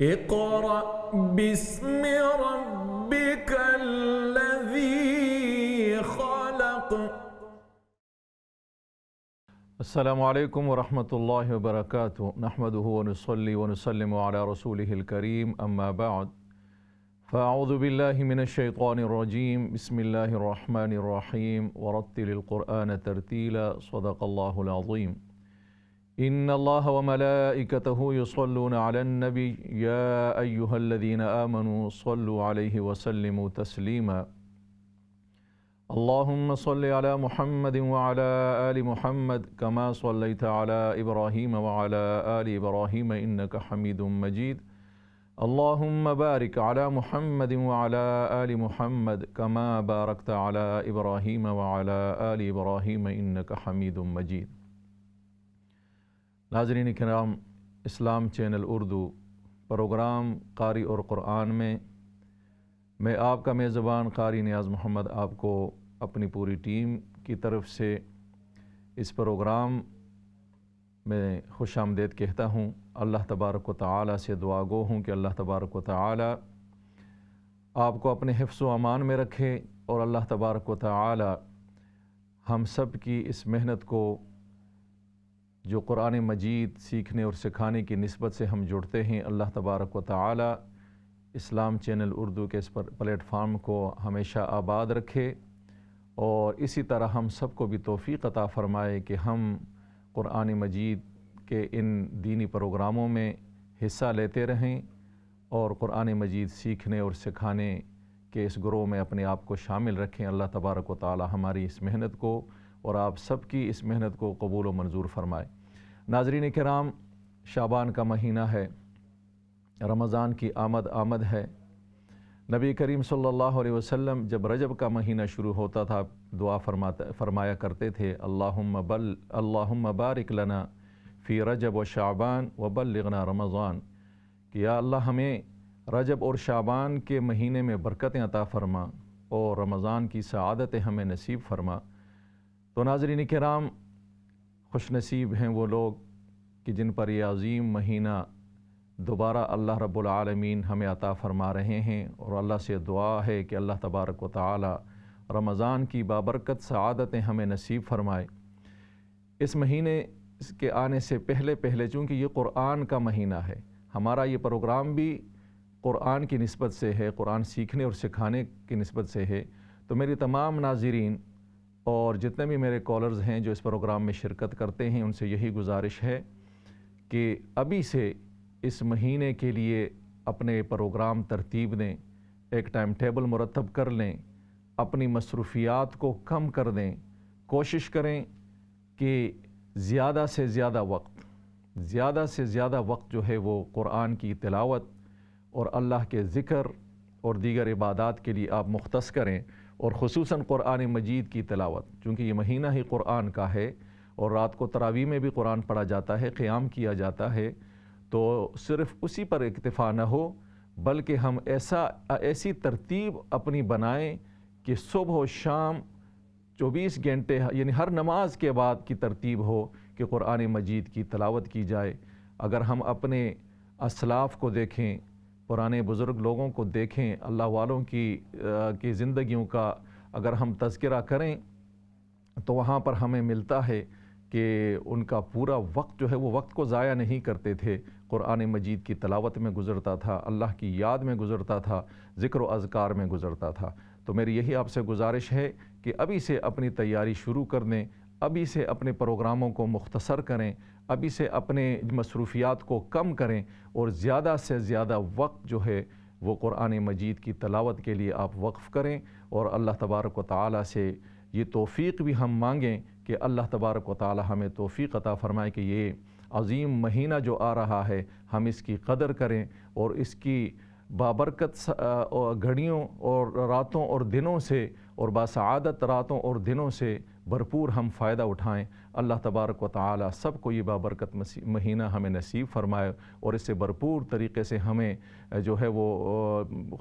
इक़रा बिस्मि रब्बिकल्लज़ी ख़लक़। अस्सलामु अलैकुम वरहमतुल्लाहि वबरकातुहू। नहमदुहु व नुसल्ली व नुसल्लिमु अला रसूलिहिल करीम, अम्मा बअद। फ़अऊज़ु बिल्लाहि मिनश शैतानिर रजीम। बिस्मिल्लाहिर रहमानिर रहीम। वरत्तिलिल क़ुरआन तरतीला। सदक़ल्लाहुल अज़ीम। इन्नल्लाहा व मलाइकतहु युसल्लूना अलन नबी या अय्युहल्लज़ीना आमनू सल्लु अलैहि व सल्लिमू तस्लीमा। अल्लाहुम्मा सल्लि अला मुहम्मदिन व अला आलि मुहम्मद कमा सल्लैता अला इब्राहीम व अला आलि इब्राहीम इन्नका हमीदुम मजीद। अल्लाहुम्मा बारिक अला मुहम्मदिन व अला आलि मुहम्मद कमा बारकता अला इब्राहीम व अला आलि इब्राहीम इन्नका हमीदुम मजीद। नाज़रीन किराम, इस्लाम चैनल उर्दू प्रोग्राम क़ारी और क़ुरआन में मैं आपका मेज़बान क़ारी नियाज़ मोहम्मद आपको अपनी पूरी टीम की तरफ से इस प्रोग्राम में खुशामदीद कहता हूँ। अल्लाह तबारक व तआला से दुआ गो हूँ कि अल्लाह तबारक व तआला आपको अपने हिफ्ज़ व अमान में रखे और अल्लाह तबारक व तआला हम सब की इस मेहनत को, जो कुरान मजीद सीखने और सिखाने की निस्बत से हम जुड़ते हैं, अल्लाह तबारक व तआला इस्लाम चैनल उर्दू के इस प्लेटफार्म को हमेशा आबाद रखे और इसी तरह हम सबको भी तौफ़ीक़ अता फ़रमाए कि हम कुरान मजीद के इन दीनी प्रोग्रामों में हिस्सा लेते रहें और कुरान मजीद सीखने और सिखाने के इस ग्रोह में अपने आप को शामिल रखें। अल्लाह तबारक व तआला हमारी इस मेहनत को और आप सब की इस मेहनत को कबूल व मंजूर फ़रमाए। नाज़रीन किराम, शाबान का महीना है, रमज़ान की आमद है। नबी करीम सल्लल्लाहु अलैहि वसल्लम जब रजब का महीना शुरू होता था दुआ फरमाया करते थे, अल्लाहुम्मा बारिक लना फ़ी रजब व शाबान व बल्लिगना रमज़ान, कि या अल्लाह हमें रजब और शाबान के महीने में बरकतें अता फ़रमा और रमज़ान की सआदतें हमें नसीब फ़रमा। तो नाज़रीन किराम, खुश नसीब हैं वो लोग कि जिन पर यह अज़ीम महीना दोबारा अल्लाह रब्बुल आलमीन हमें अता फ़रमा रहे हैं और अल्लाह से दुआ है कि अल्लाह तबारक व तआला रमज़ान की बाबरकत सआदतें हमें नसीब फ़रमाए। इस महीने के आने से पहले चूँकि ये क़ुरआन का महीना है, हमारा ये प्रोग्राम भी क़ुरआन की निस्बत से है, क़ुरआन सीखने और सिखाने की निस्बत से है। तो मेरी तमाम नाज़रीन और जितने भी मेरे कॉलर्स हैं जो इस प्रोग्राम में शिरकत करते हैं, उनसे यही गुजारिश है कि अभी से इस महीने के लिए अपने प्रोग्राम तरतीब दें, एक टाइम टेबल मुरतब कर लें, अपनी मसरूफ़ियात को कम कर दें, कोशिश करें कि ज़्यादा से ज़्यादा वक्त जो है वो क़ुरआन की तिलावत और अल्लाह के ज़िक्र और दीगर इबादात के लिए आप मुख्तस करें और ख़ुसूसन क़ुरआन मजीद की तिलावत, चूँकि ये महीना ही क़ुरआन का है और रात को तरावीह में भी क़ुरआन पढ़ा जाता है, क़ियाम किया जाता है। तो सिर्फ़ उसी पर इक्तिफ़ा न हो, बल्कि हम ऐसी तरतीब अपनी बनाएं कि सुबह और शाम 24 घंटे यानी हर नमाज के बाद की तरतीब हो कि क़ुरआन मजीद की तिलावत की जाए। अगर हम अपने असलाफ़ को देखें, पुराने बुज़ुर्ग लोगों को देखें, अल्लाह वालों की ज़िंदगियों का अगर हम तज़किरा करें तो वहाँ पर हमें मिलता है कि उनका पूरा वक्त जो है वो वक्त को ज़ाया नहीं करते थे, क़ुरआन मजीद की तिलावत में गुज़रता था, अल्लाह की याद में गुज़रता था, ज़िक्र व अज़कार में गुज़रता था। तो मेरी यही आपसे गुजारिश है कि अभी से अपनी तैयारी शुरू कर दें, अभी से अपने प्रोग्रामों को मुख्तसर करें, अभी से अपने मसरूफ़ियात को कम करें और ज़्यादा से ज़्यादा वक्त जो है वो क़ुरआन मजीद की तिलावत के लिए आप वक्फ़ करें और अल्लाह तबारक व तआला से ये तौफ़ीक़ भी हम मांगें कि अल्लाह तबारक व तआला हमें तौफ़ीक़ अता फ़रमाए कि ये अज़ीम महीना जो आ रहा है हम इसकी कदर करें और इसकी बाबरकत घड़ियों और रातों और दिनों से और बासआदत रातों और दिनों से भरपूर हम फ़ायदा उठाएं। अल्लाह तबारक व तआला सबको ये बाबरकत महीना हमें नसीब फ़रमाए और इससे भरपूर तरीक़े से हमें जो है वो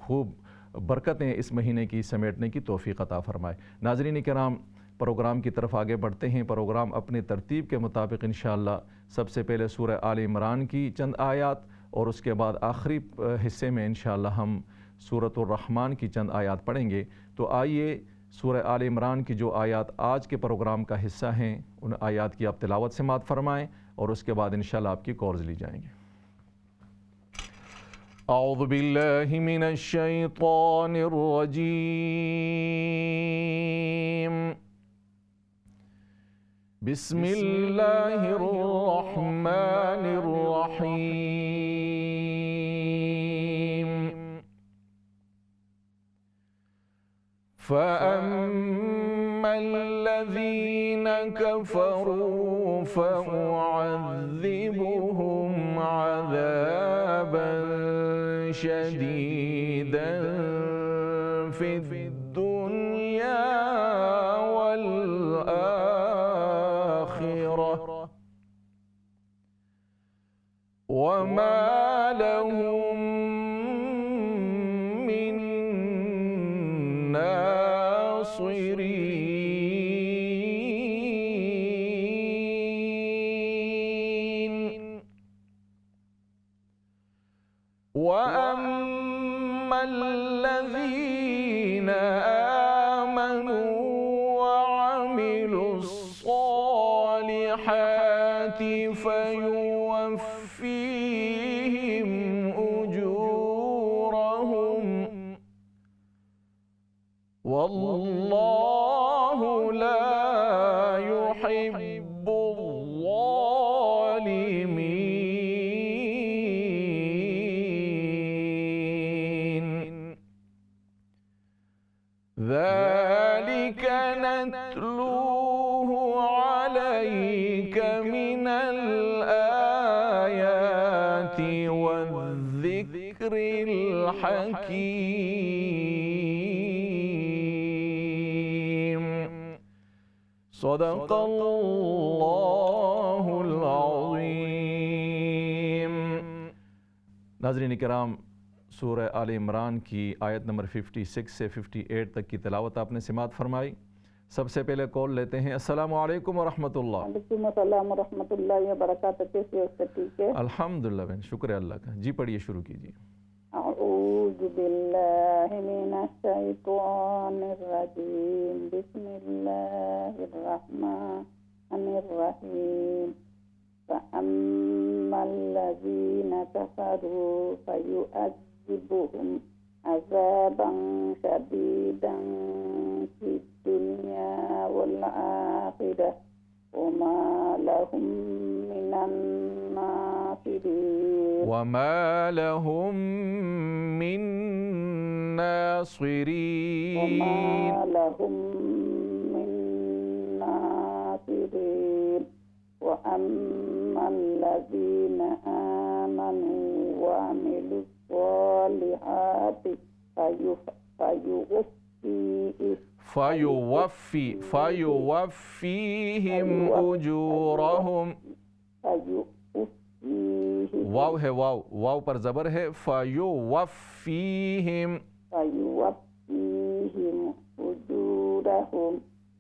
खूब बरकतें इस महीने की समेटने की तौफ़ीक़ अता फ़रमाए। नाज़रीन किराम, प्रोग्राम की तरफ आगे बढ़ते हैं। प्रोग्राम अपने तरतीब के मुताबिक इंशाअल्लाह सबसे पहले सूरह आल इमरान की चंद आयात और उसके बाद आखिरी हिस्से में इंशाअल्लाह हम सूरत उर-रहमान की चंद आयत पढ़ेंगे। तो आइए सूरह आल इमरान की जो आयत आज के प्रोग्राम का हिस्सा हैं उन आयत की आप तिलावत समाअत फरमाएँ और उसके बाद इंशाअल्लाह आपकी कॉल्स ली जाएंगी। औज़ु बिल्लाहि मिनश शैतानिर रजीम। बिस्मिल्लाहिर रहमानिर रहीम। फ़अम्मल्लज़ीन कफ़रू फ़उअज़्ज़िबुहुम अज़ाबन शदीदन फ़िद्दुनिया वल आखिरह वमा लहुम मिन नासिरीन। वअम्मल्लज़ीन आमनू वअमिलुस्सॉलिहाति फयुवफ़्फ़ीहिम उजूरहुम वल्लाहु ला युहिब्बुज़्ज़ालिमीन। ذلك نتلوه عليك من الآيات والذكر الحكيم। صدق الله العظيम। नाज़रीन किराम, सूरह आल इमरान की आयत नंबर 56 से 58 तक की तिलावत आपने समाअत फरमाई। सबसे पहले कॉल लेते हैं। अस्सलामु अलैकुम वरहमतुल्लाह। वालेकुम अस्सलाम वरहमतुल्लाहि वबरकातुहू। कैसे हो? सब ठीक है? अल्हम्दुलिल्लाह बहन, शुक्र है अल्लाह का। जी पढ़िए, शुरू कीजिए। अऊज़ु बिल्लाहि मिनश शैतानिर रजीम। बिस्मिल्लाहिर रहमानिर रहीम। फ़अम्मल्लज़ीना कफ़रू फ़युअज़्ज़िबुहुम अज़ाबन शदीदन फ़िद्दुनिया वल आखिरह वमा लहुम मिनन नासिरीन। वमा लहुम मिन नासिरीन। वमा लहुम मिन नासिरीन। वअम्मल्लज़ीन आमनू वअमिलुस्सॉलिहाति फयुवफ़्फ़ीहिम उजूरहुम। वाव है, वाव पर ज़बर है। फयुवफ़्फ़ीहिम उजूरहुम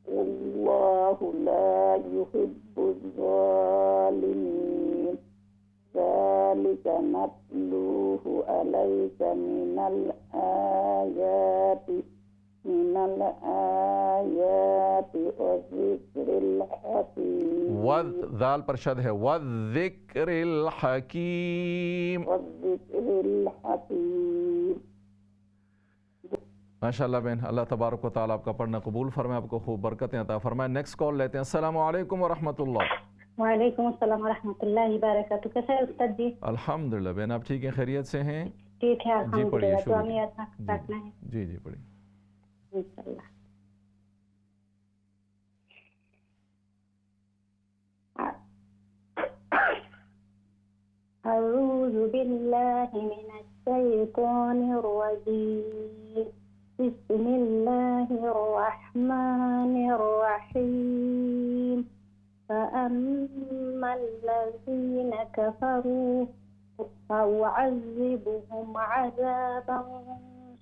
वल्लाहु ला युहिब्बुज़्ज़ालिमीन। ज़ालिका नत्लूहु अलैका मिनल आयाति वज़्ज़िक्रिल हकीम। दाल पर शद है। वज़्ज़िक्रिल हकीम। माशाअल्लाह बहन, अल्लाह तबारक व तआला आपका पढ़ना कबूल फरमाए, आपको खूब बरकतें अता फरमाए। नेक्स्ट कॉल लेते हैं। अस्सलामु अलैकुम वरहमतुल्लाह। वालेकुम अस्सलाम वरहमतुल्लाहि वबरकातुहू। कैसे हैं उस्ताद जी? अल्हम्दुलिल्लाह बहन, आप ठीक हैं, खैरियत से हैं? ठीक है जी पढ़िए, अल्हम्दुलिल्लाह। शुरू दुआ में याद रखना है जी जी पढ़िए। इंशाअल्लाह। अऊज़ु बिल्लाहि मिनश शैतानिर रजीम। बिस्मिल्लाहिर रहमानिर रहीम। फ़अम्मल्लज़ीन कफ़रू फ़उअज़्ज़िबुहुम अज़ाबन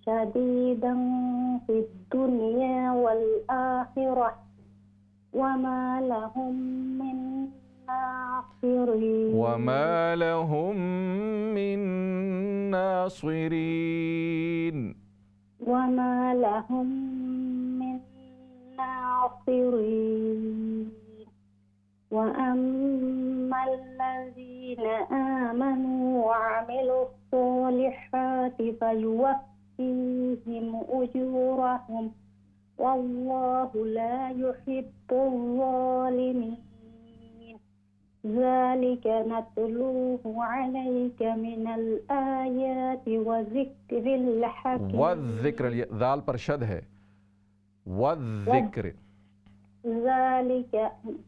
शदीदन फ़िद्दुनिया वल आखिरह वमा लहुम मिन नासिरीन। ناصرين وما لهم من ناصرين وما لهم من ناصرين وأما الذين آمنوا وعملوا الصالحات فيوفيهم أجورهم والله لا يحب الظالمين ذلك نتلوه عليك من الآيات وذكر الحكيم والذكر दाल पर शद है والذكر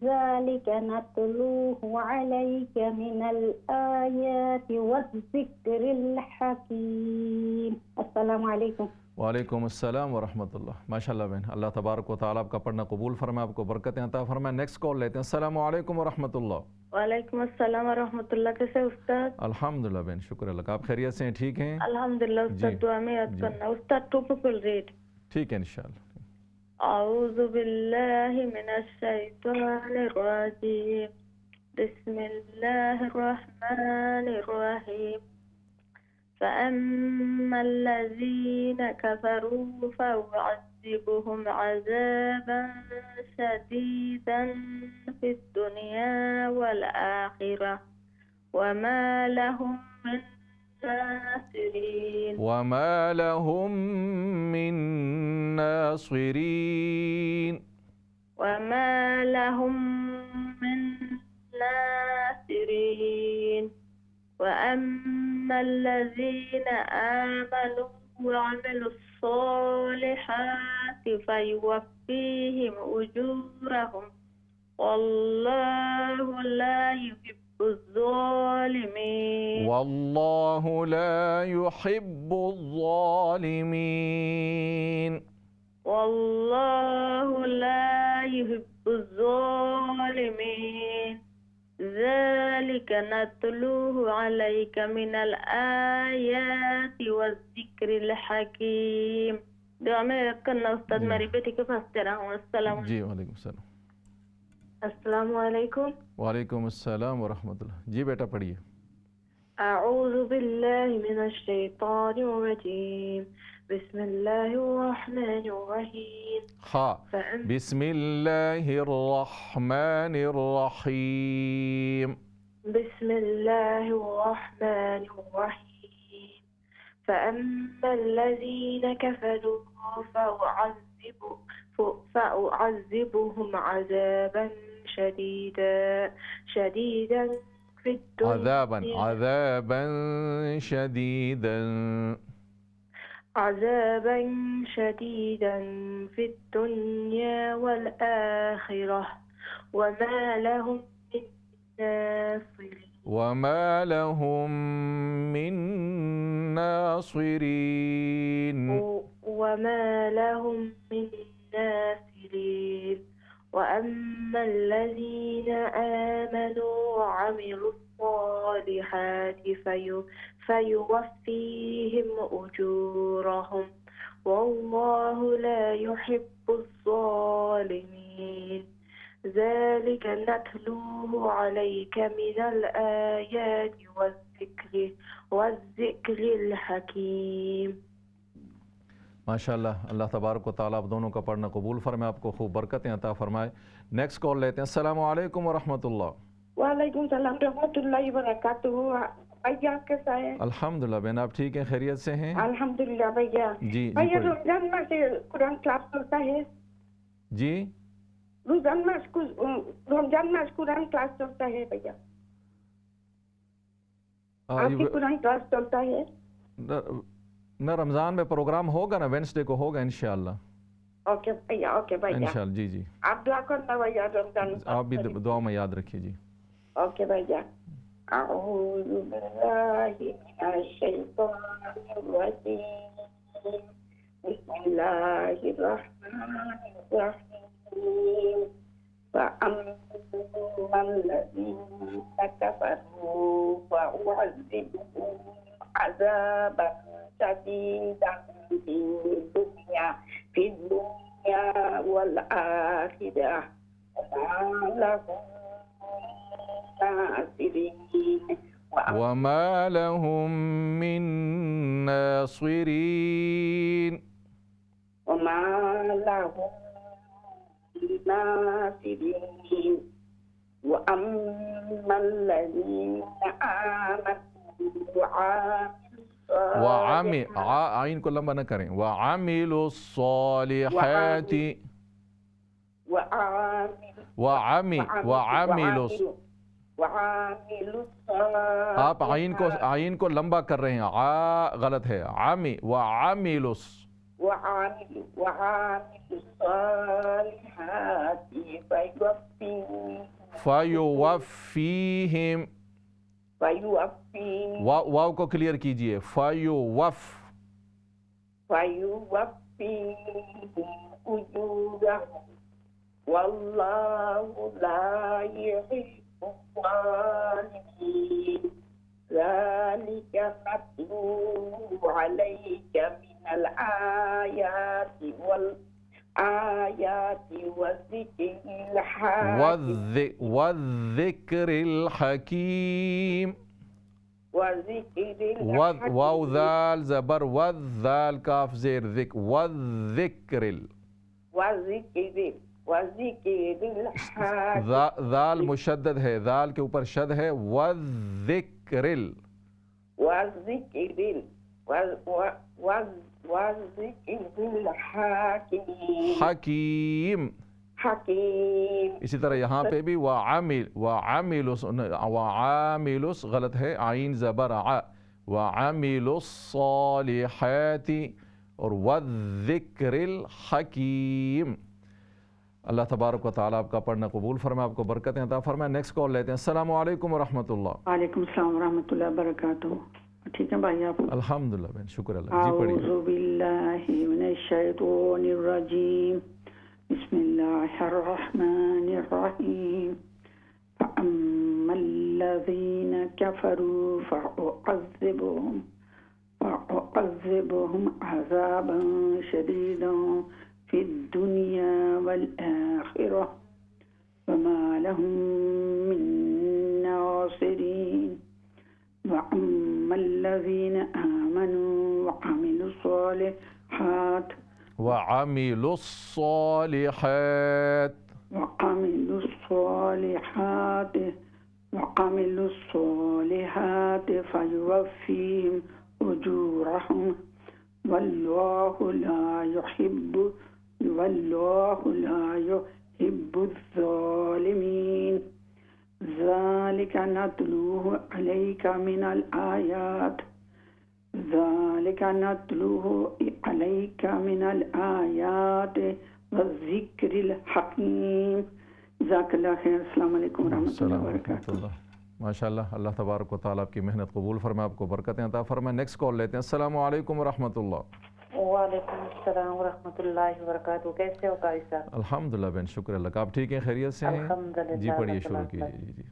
ذلك نتلوه عليك من الآيات والذكر الحكيم السلام عليكم वालेकुम अस्सलाम व रहमतुल्लाह। माशाल्लाह बहन, अल्लाह तबारक व तआला आपका पढ़ना कबूल फरमाए, आपको बरकतें अता फरमाए। नेक्स्ट कॉल लेते हैं। अस्सलाम वालेकुम व रहमतुल्लाह। वालेकुम अस्सलाम व रहमतुल्लाह। कैसे उस्ताद? अल्हम्दुलिल्लाह बहन, शुक्र अल्लाह का। आप खैरियत से हैं? ठीक हैं? अल्हम्दुलिल्लाह उस्ताद, दुआ में याद करना। उस्ताद टॉपिकल रीड। ठीक है इंशाल्लाह। अऊज़ु बिल्लाहि मिनश शैतानिर रजीम। बिस्मिल्लाहिर रहमानिर रहीम। فأما الذين كفروا فأعذبهم عذابا شديدا في الدنيا والآخرة وما لهم من ناصرين وما لهم من ناصرين وما لهم من ناصرين وأما الذين آمنوا وعملوا الصالحات فيوفيهم أجورهم والله لا يحب الظالمين والله لا يحب الظالمين والله لا يحب الظالمين ذلك نتلوه عليك من الآيات والذكر الحكيم। दुआ में करना उस्ताद, मेरी बेटी के पास तेरा हूँ। अस्सलाम जी वालेकुम सलाम। अस्सलाम वालेकुम। वालेकुम अस्सलाम व रहमतुल्लाह। जी बेटा पढ़िए। أعوذ بالله من الشيطان الرجيم بسم الله الرحمن الرحيم بسم الله الرحمن الرحيم بسم الله الرحمن الرحيم فأما الذين كفروا فأعذبهم عذابا شديدا في الدنيا عذابا شديدا في الدنيا والآخرة وما لهم من ناصرين وما لهم من ناصرين وما لهم من ناصرين وأما الذين آمنوا وعملوا الصالحات فيوفيهم أجورهم والله لا يحب الظالمين ذلك نتلوه عليك من الآيات والذكر الحكيم। माशाल्लाह, अल्लाह तबारक व तआला आप दोनों का पढ़ना कबूल फरमाए, आपको खूब बरकतें अता फरमाए। नेक्स्ट कॉल लेते हैं। अस्सलाम वालेकुम व रहमतुल्लाह। वालेकुम सलाम रहमतुल्लाहि व बरकातुहू। भैया कैसा है? अल्हम्दुलिल्लाह बहन, आप ठीक हैं? खैरियत से हैं? अल्हम्दुलिल्लाह भैया। जी भैया रमजान में से कुरान क्लास चलता है? जी रमजान में कुरान क्लास चलता है भैया? आपकी कुरान क्लास चलता है? न रमज़ान में प्रोग्राम होगा ना, वेडनेसडे को होगा इंशाअल्लाह। ओके भैया, ओके भैया इंशाअल्लाह। जी जी, आप दुआ करना भैया रमजान में। आप भी दुआ में याद रखिए जी। ओके भैया। अऊज़ु बिल्लाहि मिनश शैतानिर रजीम बिस्मिल्लाहिर रहमानिर रहीम فأما الذين كفروا فأعذبهم عذابا شديدا في الدنيا والآخرة وما لهم من ناصرين वमा लहुम मिन नासिरीन وما لهم من ناصرين وأما الذين آمنوا आइन को लंबा न करें वामिलुस्सालिहाति आप आइन को लंबा कर रहे हैं, आ गलत है, आमी वामिलुस फयुवफ़ीहिम, वाव को क्लियर कीजिए, वल्लाहु ला युहिब्बु ज़ालिमीन ज़ालिका नत्लूहु अलैका मिनल आयाति वल आयाति वज़्ज़िक्रिल हकीम, वाव ज़ाल ज़बर वज़्ज़ाल काफ ज़ेर ज़िक वज़्ज़िक्रिल ज़ाल मुशद्दद है, ज़ाल के ऊपर शद है, वज़्ज़िक्रिल हकीम। इसी तरह यहाँ पे भी वामिलुस गलत है, आइन ज़बर आ, वामिलुस सालिहाति और वज़्ज़िक्रिल हकीम। अल्लाह तबारक व तआला आपका पढ़ना कबूल फरमाए, आपको बरकतें अता फरमाए। नेक्स्ट कॉल लेते हैं। अस्सलाम वालेकुम व रहमतुल्लाह। वालेकुम सलाम व रहमतुल्लाहि व बरकातुहू। ठीक है भाई आप? अल्हम्दुलिल्लाह बहन, शुक्र अल्लाह। जी पढ़िए। औज़ु बिल्लाहि मिनश शैतानिर रजीम, बिस्मिल्लाहिर रहमानिर रहीम। फअम्मल्लज़ीना कफ़रू फअुअज़्ज़िबुहुम अज़ाबन शदीदन फिद दुनिया वल आखिरह वमा लहुम मिन नासिरीन वअम्मल्लज़ीना आमनू वअमिलुस्सालिहात फयुवफ़्फ़ीहिम उजूरहुम वल्लाहु ला युहिब्बुज़्ज़ालिमीन ज़ालिका नत्लूहु अलैका मिनल आयात वज़्ज़िक्रिल हकीम। ज़ाकल्लाहु खैर। अस्सलामु अलैकुम व रहमतुल्लाहि व बरकातुहू। माशाअल्लाह, अल्लाह तबारक व तआला आपकी मेहनत कबूल फरमाए, आपको बरकतें अता फरमाए। नेक्स्ट कॉल लेते हैं। अस्सलामु अलैकुम व रहमतुल्लाह। वालेकुम अस्सलाम व रहमतुल्लाहि व बरकातहू। कैसे हो क़ारी साहब? अल्हम्दुलिल्लाह बहन, शुक्र अल्लाह का। आप ठीक हैं, खैरियत से हैं? अल्हम्दुलिल्लाह। जी पढ़िए, शुरू कीजिए। जी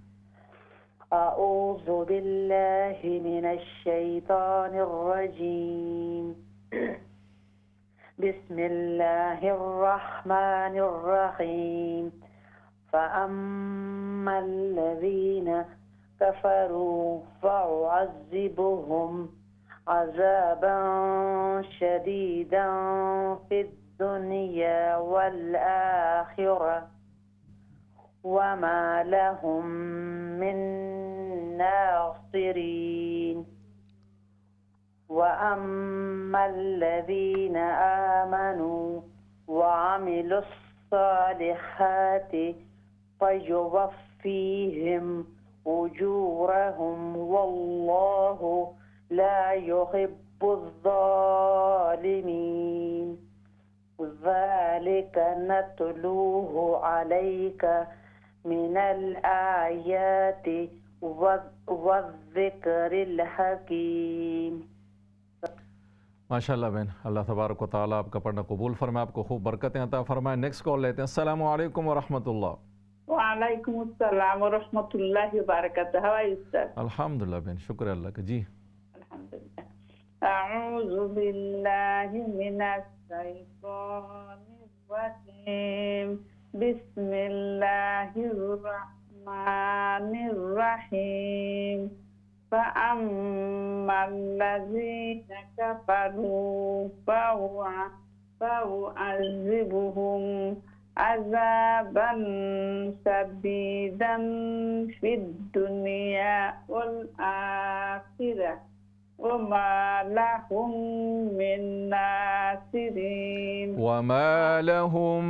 अऊज़ु बिल्लाहि मिनश शैतानिर रजीम, बिस्मिल्लाहिर रहमानिर रहीम। फ़अम्मल्लज़ीना कफ़रू फ़अुअज़्ज़िबुहुम अज़ाबन शदीदन फिद दुनिया वल आखिरह वमा लहुम मिन नासिरीन वअम्मल्लज़ीना आमनू वअमिलुस्सालिहाति फयुवफ़्फ़ीहिम उजूरहुम वल्लाहु ला युहिब्बुज़्ज़ालिमीन ज़ालिका नत्लूहु अलैका मिनल आयाति वज़्ज़िक्रिल हकीम। माशाअल्लाह बहन, अल्लाह तबारक व तआला आपका पढ़ना कबूल फरमाए, आपको खूब बरकतें अता फरमाए। नेक्स्ट कॉल लेते हैं। अस्सलामु अलैकुम व रहमतुल्लाह। वालेकुम अस्सलाम व रहमतुल्लाहि व बरकातहू। How are you sir? अल्हम्दुलिल्लाह बहन, शुक्र अल्लाह का। जी अल्हम्दुलिल्लाह। अऊज़ु बिल्लाहि मिनश शैतानिर रजीम, बिस्मिल्लाहिर रहमानिर रहीम। فأما الذين كفروا فأعذبهم عذابا شديدا في الدنيا والآخرة وما لهم من ناصرين وما لهم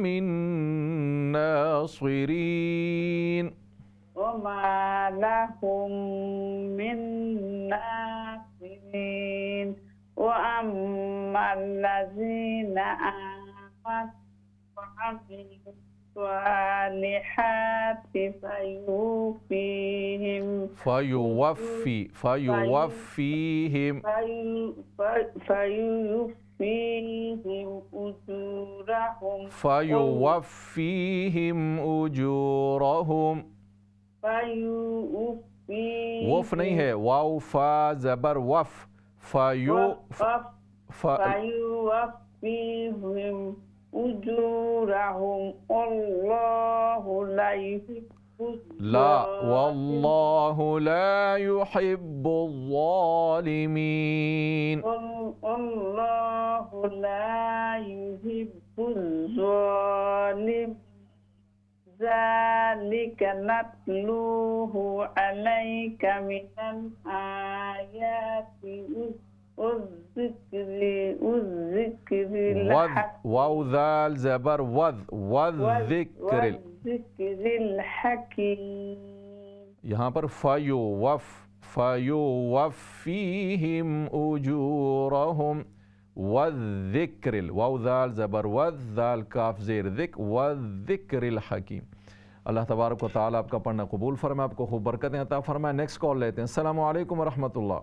من ناصرين وما لهم من ناصرين وأما الذين آمنوا وعملوا الصالحات فيوفيهم أجورهم वफ नहीं है, वाव फा जबर वफ, فيوفيهم أجورهم والله لا يحب لا والله لا يحب الظالمين والله لا يحب الظالمين ذلك نتلوه عليك من الآيات والذكر واو ذال زبر والذكر الحكيم. यहाँ पर फयुवफ़ीहिम उजूरहुम वज़िक्रिल, वाव ज़ाल ज़बर वज़ाल काफ ज़ेर ज़िक वज़िक्रिल हकीम। अल्लाह तबारक व तआला आपका पढ़ना कबूल फरमाए, आपको खूब बरकतें अता फरमाए। नेक्स्ट कॉल लेते हैं। अस्सलामु अलैकुम व रहमतुल्लाह।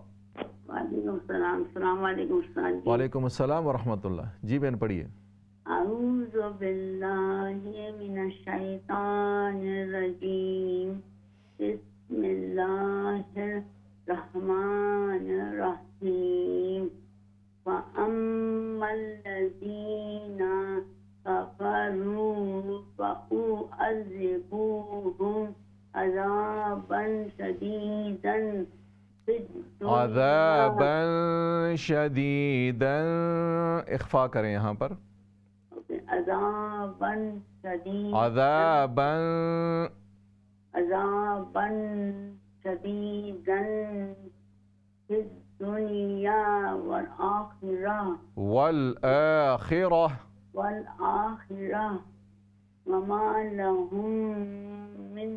वालेकुम अस्सलाम व रहमतुल्लाह। जी बहन पढ़िए। अऊज़ु बिल्लाहि मिनश शैतानिर रजीम, बिस्मिल्लाहिर रहमानिर रहीम। फअम्मल्लज़ीना कफ़रू फअुअज़्ज़िबूहुम अज़ाबन शदीदन अज़ाबन शदीदन, इख्फा करें यहाँ पर, अज़ाबन शदीदन फिद्दुनिया वल-आखिरह वमा लहुम मिन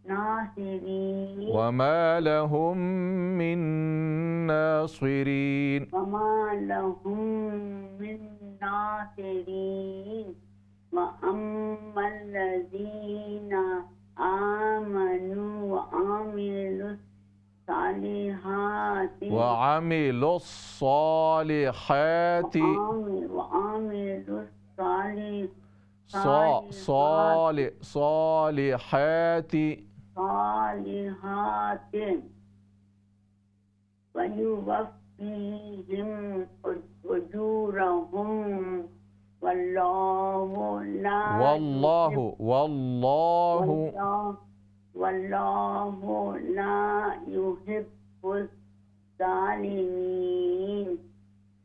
नासिरीन वमा लहुम मिन नासिरीन वअम्मल्लज़ीना आमनू वअमिलुस्सालिहाति वयुवफ़्फ़ीहिम उजूरहुम वल्लाहु ला युहिब्बुज़ ज़ालिमीन।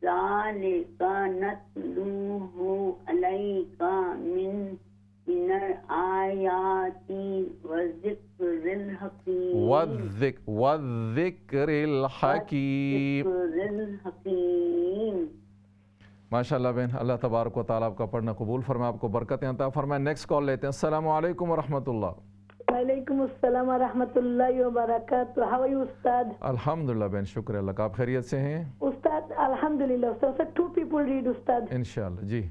ज़ालिका नत्लूहु अलैका मिनल आयाति वज़िक्रिल हकीम। माशाअल्लाह बहन, अल्लाह तबारक व तआला आपका पढ़ना कबूल फरमाए, आपको बरकतें अता फरमाए। नेक्स्ट कॉल लेते हैं। अस्सलामु अलैकुम व रहमतुल्लाह। वालेकुम अस्सलाम व रहमतुल्लाहि व बरकातुहू। हाउ आर यू उस्ताद? अल्हम्दुलिल्लाह बहन, शुक्र अल्लाह का। आप खैरियत से हैं? उस्ताद अल्हम्दुलिल्लाह। उस्ताद सर 2 people read उस्ताद। इंशाअल्लाह जी।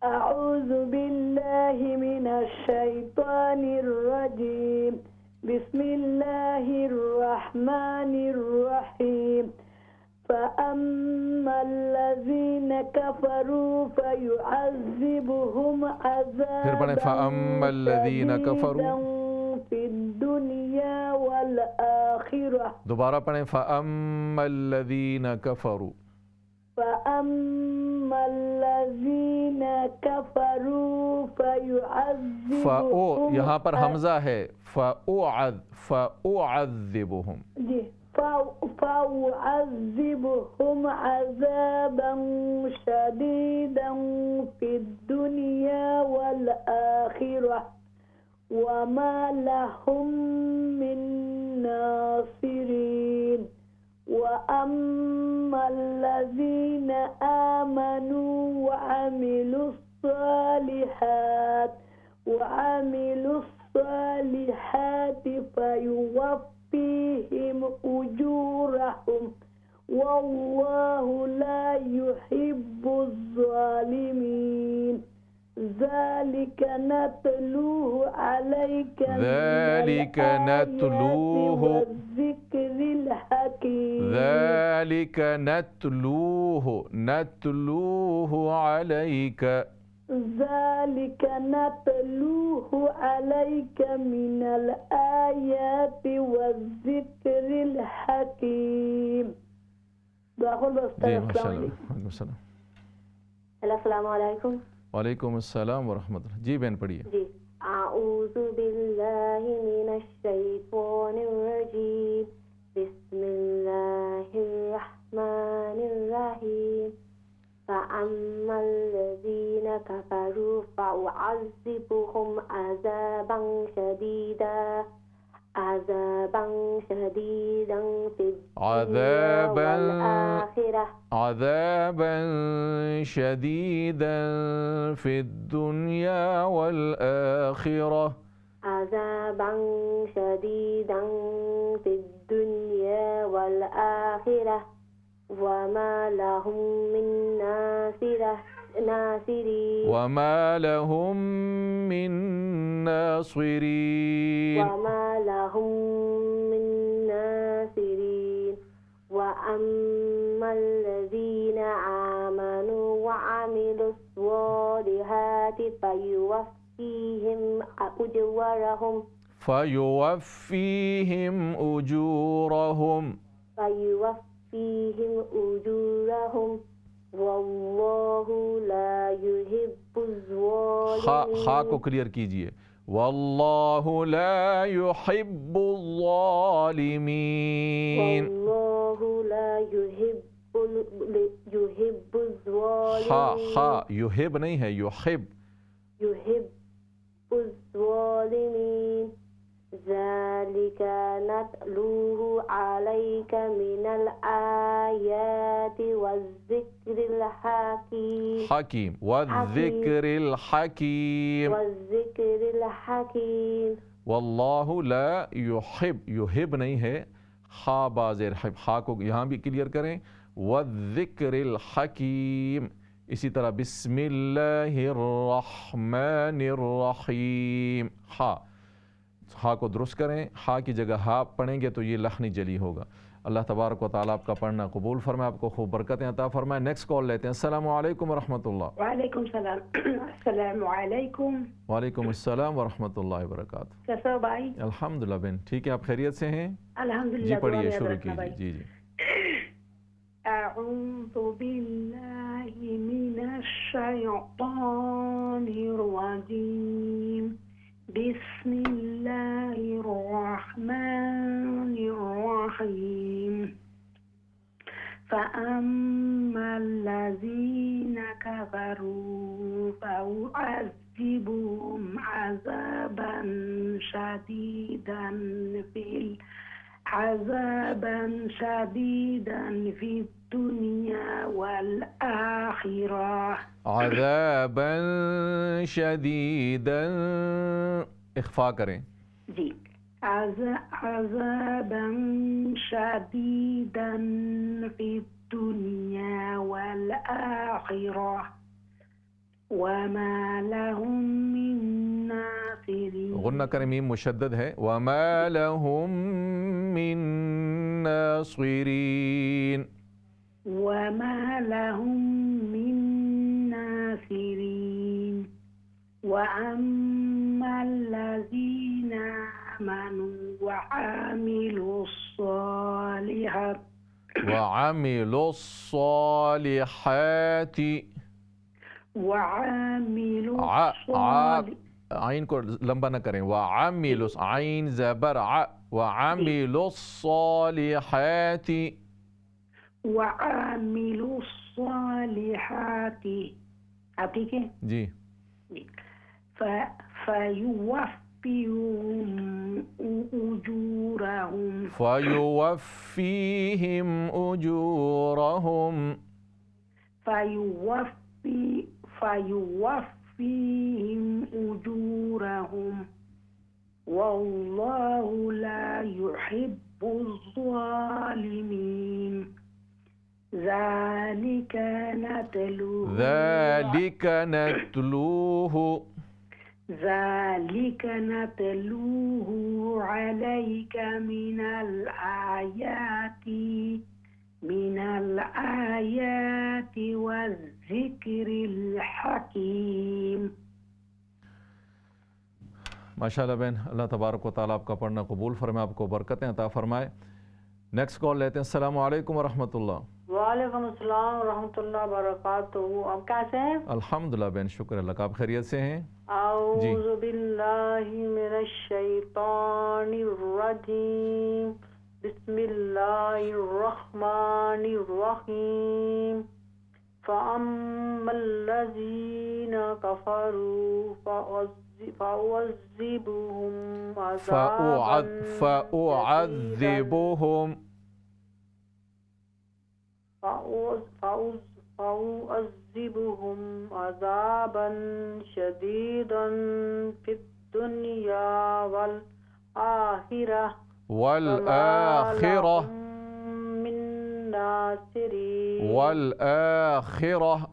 अऊज़ु बिल्लाहि मिनश शैतानिर रजीम, बिस्मिल्लाहिर रहमानिर रहीम। फ़अम्मल्लज़ीन कफ़रू फ़युअज़्ज़िबुहुम अज़ाबन शदीदन फ़िद्दुनिया वल आखिरह। दोबारा पढ़ें। फ़अम्मल्लज़ीन कफ़रू فأما الذين كفروا فيعذبهم यहाँ पर हमजा है फउअज़्ज़िबुहुम जी فأعذبهم عذابا شديدا في الدنيا والآخرة وما لهم من ناصرين وأما الذين آمنوا وعملوا الصالحات فيوفيهم أجورهم والله لا يحب الظالمين ذلك نتلوه عليك ذلك نتلوه والذكر الحكيم ذلك نتلوه عليك ذلك نتلوه عليك من الآيات والذكر الحكيم अस्सलाम वालेकुम। वालेकुम अस्सलाम व रहमतुल्लाह। जी बहन पढ़िए। जी आऊज़ु बिल्लाहि मिनश शैतानिर रजीम बिस्मिल्लाहिर रहमानिर रहीम फ़अम्मल लज़ीना कफ़रू फ़उअज़्ज़िबुहुम अज़ाबन शदीदन फ़िद दुनिया वल आखिरह عذابا شديدا في الدنيا والآخرة وما لهم من ناصرين وما لهم من ناصرين وأما الذين آمنوا وعملوا الصالحات فيوفيهم أجورهم والله لا يحب الظالمين। खा को क्लियर कीजिए। वल्लाहु ला युहिब्बुज़्ज़ालिमीन। वल्लाहु ला युहिब्बुज़्ज़ालिमीन। हा युहिब नहीं है, युहिब्बुज़्ज़ालिमीन। ज़ालिका नतलूहु अलैका मिनल आयाति वज़्ज़िक्रिल हकीम वज़्ज़िक्रिल हकीम। वल्लाहु ला युहिब नहीं है, खा बाज़ेर हा को यहाँ भी क्लियर करें। वज़्ज़िक्रिल हकीम। इसी तरह बिस्मिल्लाहिर्रहमानिर्रहीम। हा को दुरुस्त करें, हा की जगह हा पढ़ेंगे तो ये लखनी जली होगा। अल्लाह तबारक व तआला आपका पढ़ना कबूल फरमाए, आपको खूब बरकतें अता फरमाए। नेक्स्ट कॉल लेते हैं। अस्सलामु अलैकुम व रहमतुल्लाह। वालेकुम सलाम। अस्सलामु अलैकुम। वालेकुम अस्सलाम व रहमतुल्लाहि व बरकातुहू। कैसे हो भाई? अल्हम्दुलिल्लाह बहन, ठीक है, आप खैरियत से हैं? अल्हम्दुलिल्लाह। जी पढ़िए, शुरू कीजिए। जी जी। अऊज़ु बिल्लाहि मिनश शैतानिर रजीम बिस्मिल्लाहिर्रहमानिर्रहीम फ़अम्मल्लज़ीन कफ़रू फ़उअज़्ज़िबुहुम अज़ाबन शदीदन फ़िद दुनिया वल आखिरह। अज़ाबन शदीदन, इख्फा करें जी। अज़ाबन शदीदन फ़िद दुनिया वल आखिरह वमा लहुम मिन नासिरीन। गुन्ना करें, मीम मुशद्दद है। वमा लहुम मिन नासिरीन। वमा लहुम मिन नासिरीन वअम्मल्लज़ीना आमनू वअमिलुस्सालिहात वअमिलुस्सालिहाति आइन को लंबा न करें। वअमिलुस आइन ज़बर आ वअमिलुस्सालिहाति वअमिलुस्सालिहाति। आप ठीक है जी। फयुवफ़्फ़िहुम फयुवफ़्फ़ीहिम उजूरहुम फयुवफ़्फ़ीहिम उजूरहुम वल्लाहु ला युहिब्बुज़्ज़ालिमीन। ذلك نتلوه عليك من الآيات والذكر الحكيم। माशाअल्लाह बहन, अल्लाह तबारक व तआला आपका पढ़ना कबूल फरमाए, आपको बरकतें अता फरमाए। नेक्स्ट कॉल लेते हैं। अस्सलाम वालेकुम वरहमतुल्लाह। वालेकुम अस्सलाम वरहमतुल्लाह वबरकातुहू। आप कैसे हैं? अल्हम्दुलिल्लाह बहन, शुक्र अल्लाह का। आप खैरियत से हैं? औज़ु बिल्लाहि मिनश शैतानिर रजीम। बिस्मिल्लाहिर रहमानिर रहीम। फ़अम्मल्लज़ीना कफ़रू फ़अुअज़्ज़िबुहुम अज़ाबन शदीदन फ़िद्दुनिया वल आखिरह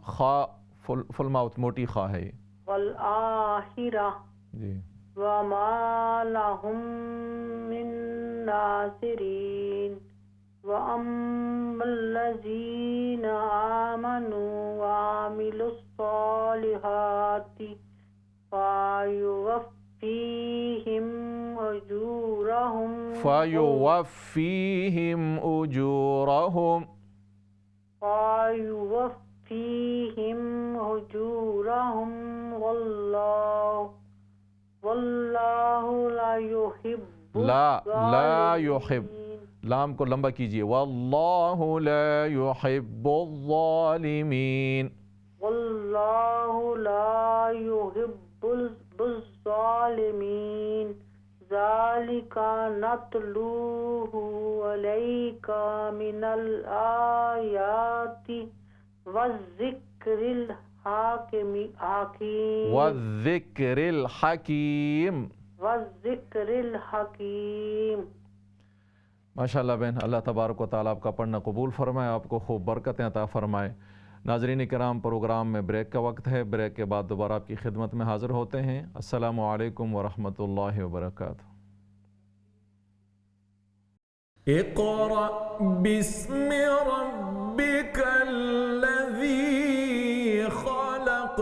खा फुल माउथ मोटी खा है वल आखिरह जी। वमा लहुम मिन नासिरीन। वअम्मल्लज़ीना आमनू वअमिलुस्सालिहाति फ़युवफ़्फ़ीहिम उजूरहुम वल्लाहु ला युहिब्बुज़्ज़ालिमीन। लाम को लंबा कीजिए। वल्लाहु ला युहिब्बुज़्ज़ालिमीन। वल्लाहु ला युहिब्बुज़्ज़ालिमीन। ज़ालिका नतलूहु अलैका मिनल आयाति वज़्ज़िक्रिल हकीम। माशाअल्लाह बहन, अल्लाह तबारक व तआला आपका पढ़ना कबूल फरमाए, आपको खूब बरकतें अता फरमाए। नाज़रीन किराम, प्रोग्राम में ब्रेक का वक्त है। ब्रेक के बाद दोबारा आपकी खिदमत में हाज़िर होते हैं। अस्सलामु अलैकुम वरहमतुल्लाहि वबरकातुहू। इक़रा बिस्मि रब्बिकल्लज़ी ख़लक़।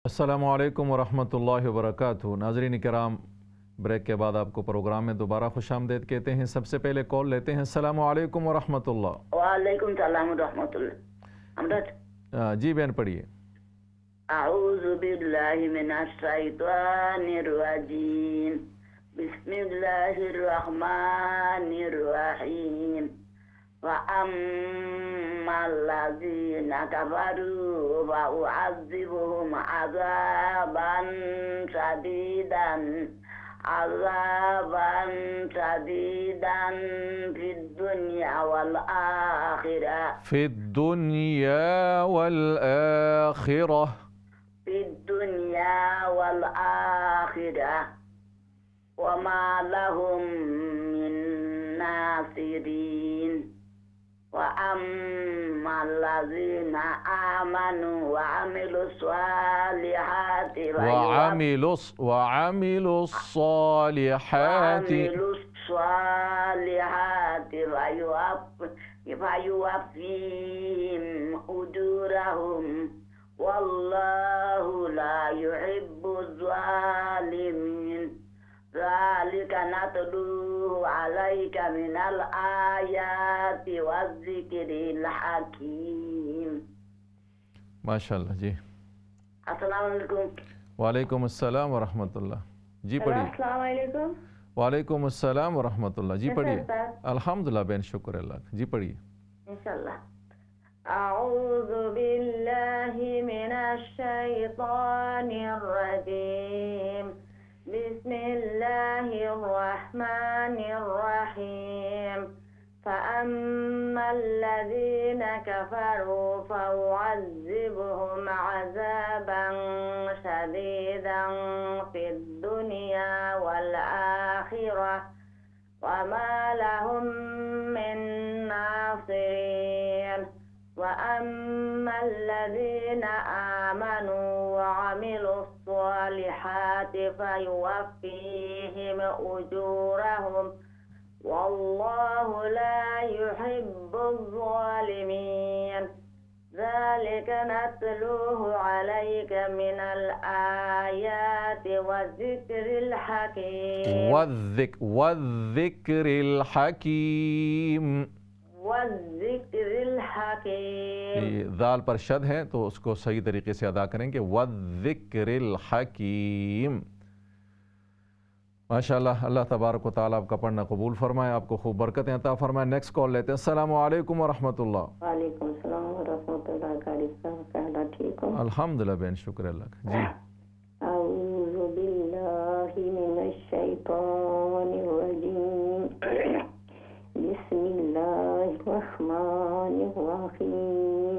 अस्सलामु अलैकुम वरहमतुल्लाहि वबरकातुहू। नाज़रीन किराम, ब्रेक के बाद आपको प्रोग्राम में दोबारा खुशामदीद कहते हैं। सबसे पहले कॉल लेते हैं। अस्सलामु अलैकुम वरहमतुल्लाह। वालेकुम सलाम वरहमतुल्लाह। जी बहन पढ़िए। अऊज़ु बिल्लाहि मिनश शैतानिर रजीम। बिस्मिल्लाहिर रहमानिर रहीम। वअम्मल्लज़ीना कफ़रू फ़अुअज़्ज़िबुहुम अज़ाबन शदीदन फ़िद्दुनिया वल आखिरह वमा लहुम मिन नासिरीन। वअम्मल्लज़ीना आमनू वअमिलुस्सालिहाति फ़युवफ़्फ़ीहिम उजूरहुम वल्लाहु ला युहिब्बुज़्ज़ालिमीन। ज़ालिका नतलूहु अलैका मिनल आयाति वज़्ज़िक्रिल हकीम। माशाल्लाह जी। अस्सलाम वालेकुम। वालेकुम अस्सलाम व रहमतुल्लाह। जी पढ़िए। अस्सलाम वालेकुम। वालेकुम अस्सलाम व रहमतुल्लाह। जी पढ़िए। अल्हम्दुलिल्लाह बेन शुक्र अल्लाह। जी पढ़िए। इंशाल्लाह। अऊज़ु बिल्लाहि मिनश शैतानिर रजीम। बिस्मिल्लाहिर रहमानिर रहीम। فأما الذين كفروا فأعذبهم عذابا شديدا في الدنيا والآخرة وما لهم من ناصرين وأما الذين آمنوا وعملوا الصالحات فيوفيهم أجورهم والله لا يحب الظالمين ذلك نتلوه عليك من الآيات والذكر الحكيم والذكر الحكيم والذكر الحكيم। दाल पर शद है तो उसको सही तरीके से अदा करेंगे वज़्ज़िक्रिल हकीम। माशाल्लाह। अल्लाह तबारक व तआला आपका पढ़ना कबूल फरमाए, आपको खूब बरकतें अता फरमाए। नेक्स्ट कॉल लेते हैं। अस्सलामु अलैकुम व रहमतुल्लाह। वालेकुम सलाम व रहमतुल्लाह। कारी साहब कहना ठीक हो? अल्हम्दुलिल्लाह बेन शुक्र अल्लाह का। जी। अऊज़ु बिल्लाहि मिनश शैतानिर रजीम। बिस्मिल्लाहिर रहमानिर रहीम।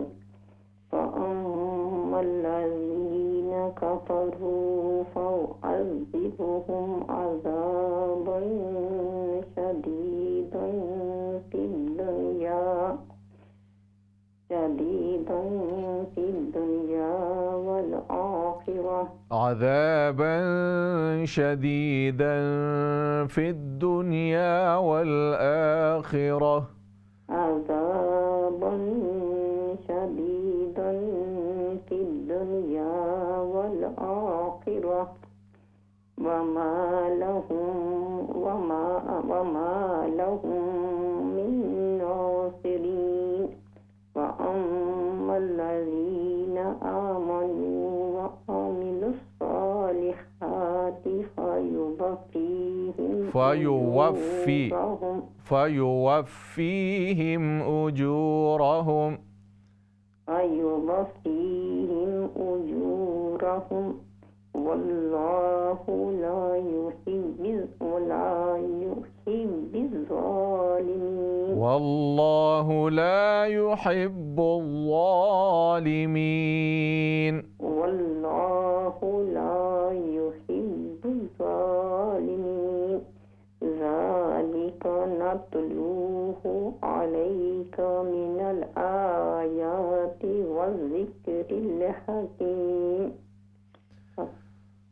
फ़अम्मल्लज़ीना कफ़रू फ़उअज़्ज़िबुहुम अज़ाबन शदीदन फ़िद दुनिया वल आखिरह अज़ाबन शदीदन फ़िद दुनिया वल आखिरह अज़ाबन शदीदन फ़िद दुनिया वल आखिरह वमा लहुम मिन नासिरीन वअम्मल्लज़ीना आमनू वअमिलुस सालिहाति फयुवफ़्फ़ीहिम उजूरहुम वल्लाहु ला युहिब्बुज़्ज़ालिमीन। वल्लाहु ला युहिब्बुज़्ज़ालिमीन। वल्लाहु ला युहिब्बुज़्ज़ालिमीन। ज़ालिका नतलूहु अलैका मिनल आयाति वज़्ज़िक्रिल हकीम।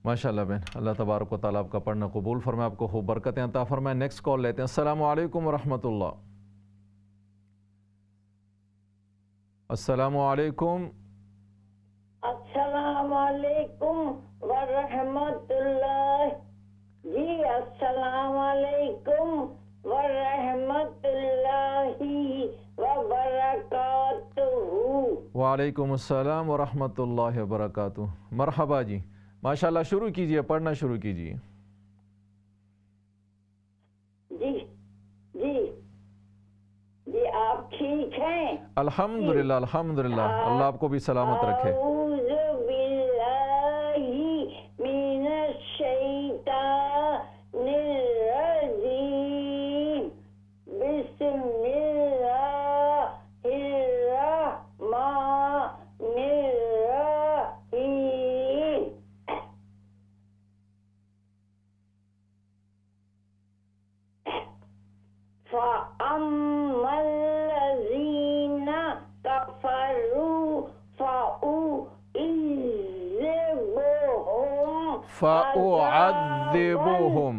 माशाल्लाह बहन। अल्लाह तबारक व तआला आपका पढ़ना कबूल फरमाए, आपको खूब बरकतें अता फरमाए। नेक्स्ट कॉल लेते हैं। अस्सलामु अलैकुम व रहमतुल्लाह। अस्सलामु अलैकुम। अस्सलामु अलैकुम व रहमतुल्लाह। जी अस्सलामु अलैकुम व रहमतुल्लाहि व बरकातुहू। वालेकुम अस्सलाम व रहमतुल्लाहि व बरकातुहू। मरहबा जी। माशाल्लाह। शुरू कीजिए, पढ़ना शुरू कीजिए। जी जी जी आप ठीक हैं? अल्हम्दुलिल्लाह अल्हम्दुलिल्लाह। अल्लाह आपको भी सलामत रखे। अऊज़ु बिल्लाहि मिनश शैतानिर रजीम। बिस्मिल्लाहिर रहमानिर रहीम। फ़अम्मल्लज़ीना कफ़रू फ़उअज़्ज़िबुहुम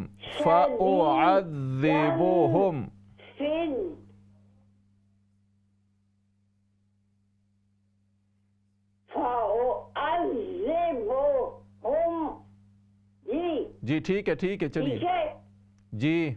जी ठीक है चलिए जी।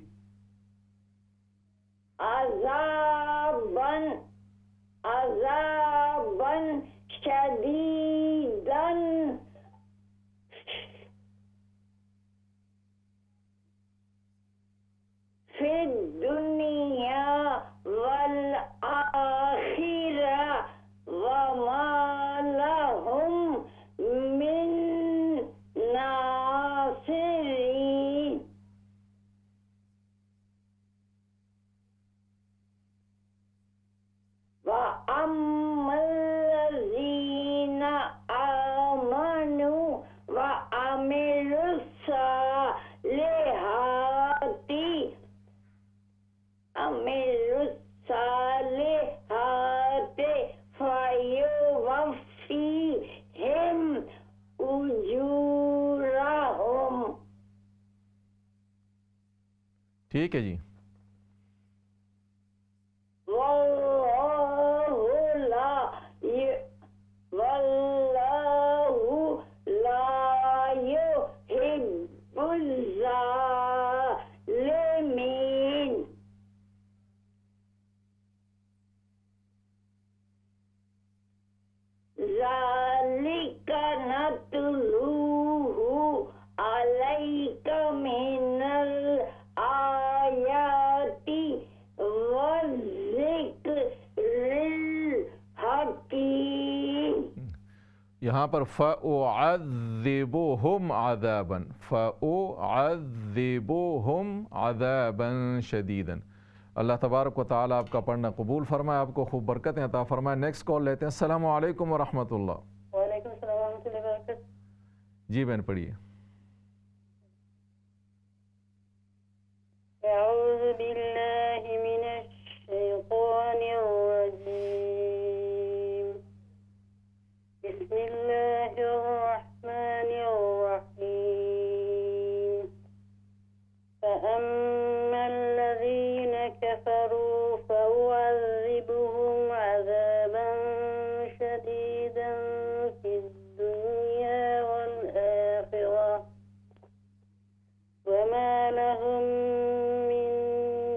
في الدنيا والآخرة وما لهم من ناصرين. وأما الذين آمنوا وعملوا الصالحات فيوفيهم أجورهم. ठीक है जी। ذلك نتلوه عليك من الآيات والذكر الحكيم. यहाँ पर फ़उअज़्ज़िबुहुम अज़ाबन, फ़उअज़्ज़िबुहुम अज़ाबन शदीदन। अल्लाह तबारक व तआला आपका पढ़ना कबूल फरमाए, आपको खूब बरकतें अता फरमाए। नेक्स्ट कॉल लेते हैं। अस्सलामु अलैकुम व रहमतुल्लाह। वालेकुम अस्सलाम व रहमतुल्लाहि व बरकातहू। जी बहन पढ़िए। अऊज़ु बिल्लाहि मिनश शैतानिर रजीम। बिस्मिल्लाहिर रहमानिर रहीम। فأما الذين كفروا فأعذبهم عذابا شديدا في الدنيا والآخرة وما لهم من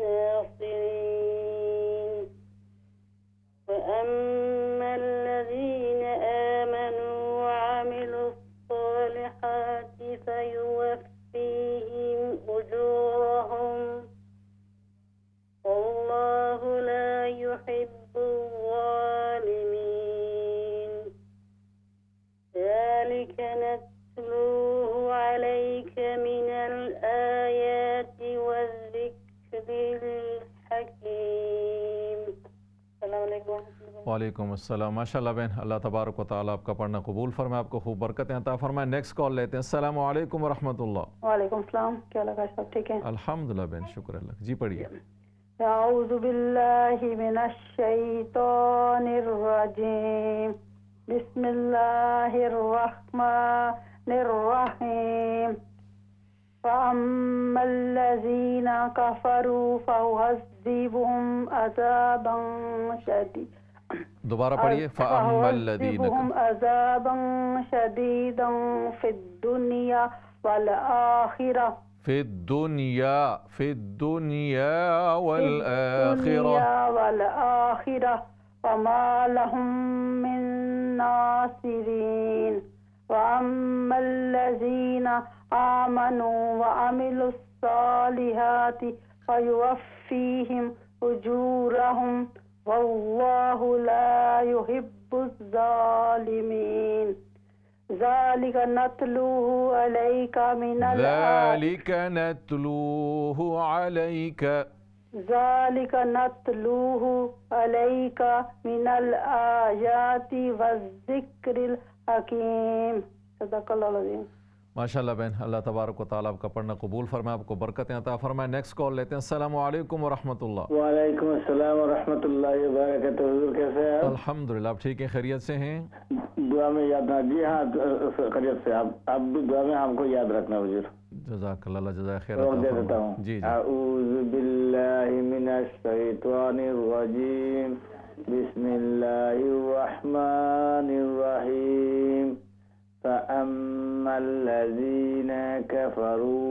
ناصرين. وأما الذين آمنوا وعملوا الصالحات فيوفيهم أجورهم والله لا يحب الظالمين. ذلك نتلوه عليك من الآيات والذكر الحكيم. السلام عليكم. वालेकुम अस्सलाम। माशाल्लाह बहन, अल्लाह तबारक व तआला आपका पढ़ना कबूल फरमाए, आपको खूब बरकतें अता फरमाए। नेक्स्ट कॉल लेते हैं। अस्सलामु अलैकुम व रहमतुल्लाह। वालेकुम सलाम। क्या लगा सब ठीक है? अल्हम्दुलिल्लाह बहन, शुक्र अल्लाह। जी पढ़िए। अऊज़ु बिल्लाहि मिनश शैतानिर रजीम। बिस्मिल्लाहिर रहमानिर रहीम। फअम्मल लज़ीना कफ़रू फउअज़्ज़िबुहुम अज़ाबन शदीद। दोबारा पढ़िए। फअम्मल्लज़ीना अज़ाबन शदीदन फिद दुनिया वल आखिरह फिद्दुनिया वल आखिरह वमा लहुम मिन नासिरीन। वअम्मल्लज़ीना आमनू वअमिलुस्सालिहाति फयुवफ़्फ़ीहिम उजूरहुम वल्लाहु ला युहिब्बुज़्ज़ालिमीन। ज़ालिक नतलूहु अलैका मिनल आयाति वज़्ज़िक्रिल हकीम। सदक़ल्लाहुल अज़ीम। माशाल्लाह बहन, अल्लाह तबारक व तआला आपका पढ़ना कबूल फरमाए, आपको बरकतें अता फरमाए। नेक्स्ट कॉल लेते हैं। अस्सलामु अलैकुम व रहमतुल्लाह। वालेकुम अस्सलाम व रहमतुल्लाहि व बरकातहू। हुजूर कैसे हैं? अल्हम्दुलिल्लाह, आप ठीक हैं, खैरियत से हैं? दुआ में याद रखना। जी हाँ, खैरियत से। आप भी दुआ में हमको याद रखना हुजूर। जज़ाकल्लाह, जज़ाय खैर दे अता देता फरमाए। हूँ। जी जी। अऊज़ु बिल्लाहि मिनश शैतानिर रजीम। बिस्मिल्लाहिर रहमानिर रहीम। फअम्मल्लज़ीन कफ़रू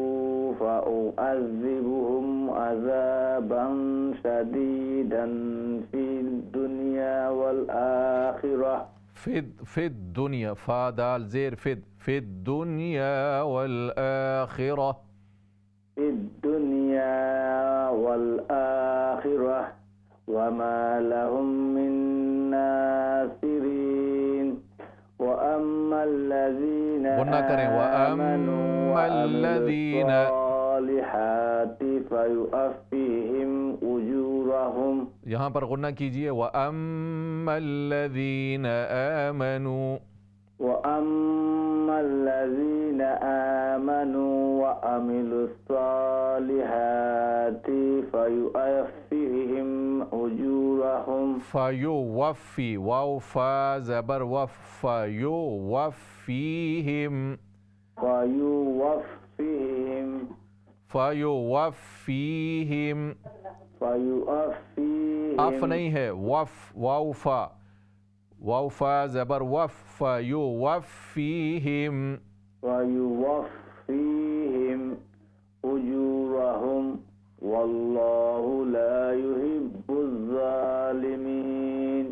फउअज़्ज़िबुहुम अज़ाबन शदीदन फिद दुनिया वल आखिरह। फिद दुनिया, फा दाल ज़ेर फिद दुनिया वल आखिरह। फिद दुनिया والآخرة وما لهم من ناصرين وأما الذين آمنوا وعملوا الصالحات فيوفيهم أجورهم. यहाँ पर गुन्ना कीजिए وأما الذين آمنوا وأما الذين آمنوا وعملوا الصالحات فيوفيهم أجورهم. فيوفي واو فا زبر وف فيوفيهم فيوفيهم अफ नहीं है वफ वाउ फा जबर वफ फयुवफ़ीहिम उजूरहुम वल्लाहु ला युहिब्बुज़ ज़ालिमीन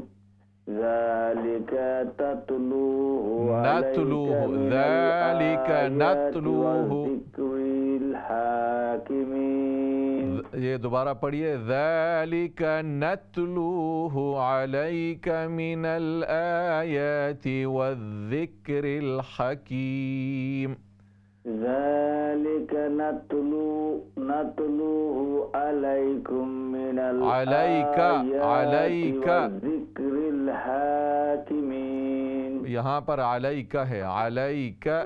ज़ालिका तत्लूहु ज़िक्रिल हाकिमीन. ये दोबारा पढ़िए ज़ालिका नत्लूहु अलैका मिनल आयाति वज़्ज़िक्रिल हकीम. ज़ालिका नत्लूहु अलैकुम मिनल आयाति वज़्ज़िक्रिल हाकिमीन. यहाँ पर अलैका है अलैका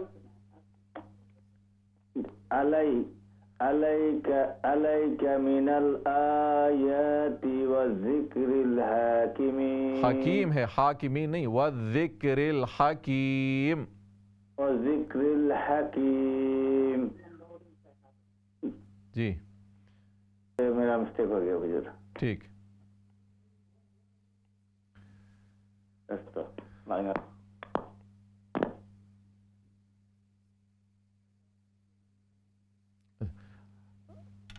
अलैका मिनल आयाति वज़्ज़िक्रिल हाकिमीन. हकीम है हाकिमीन नहीं वज़्ज़िक्रिल हकीम वज़्ज़िक्रिल हकीम. जी मेरा मिस्टेक हो गया हुजूर. ठीक.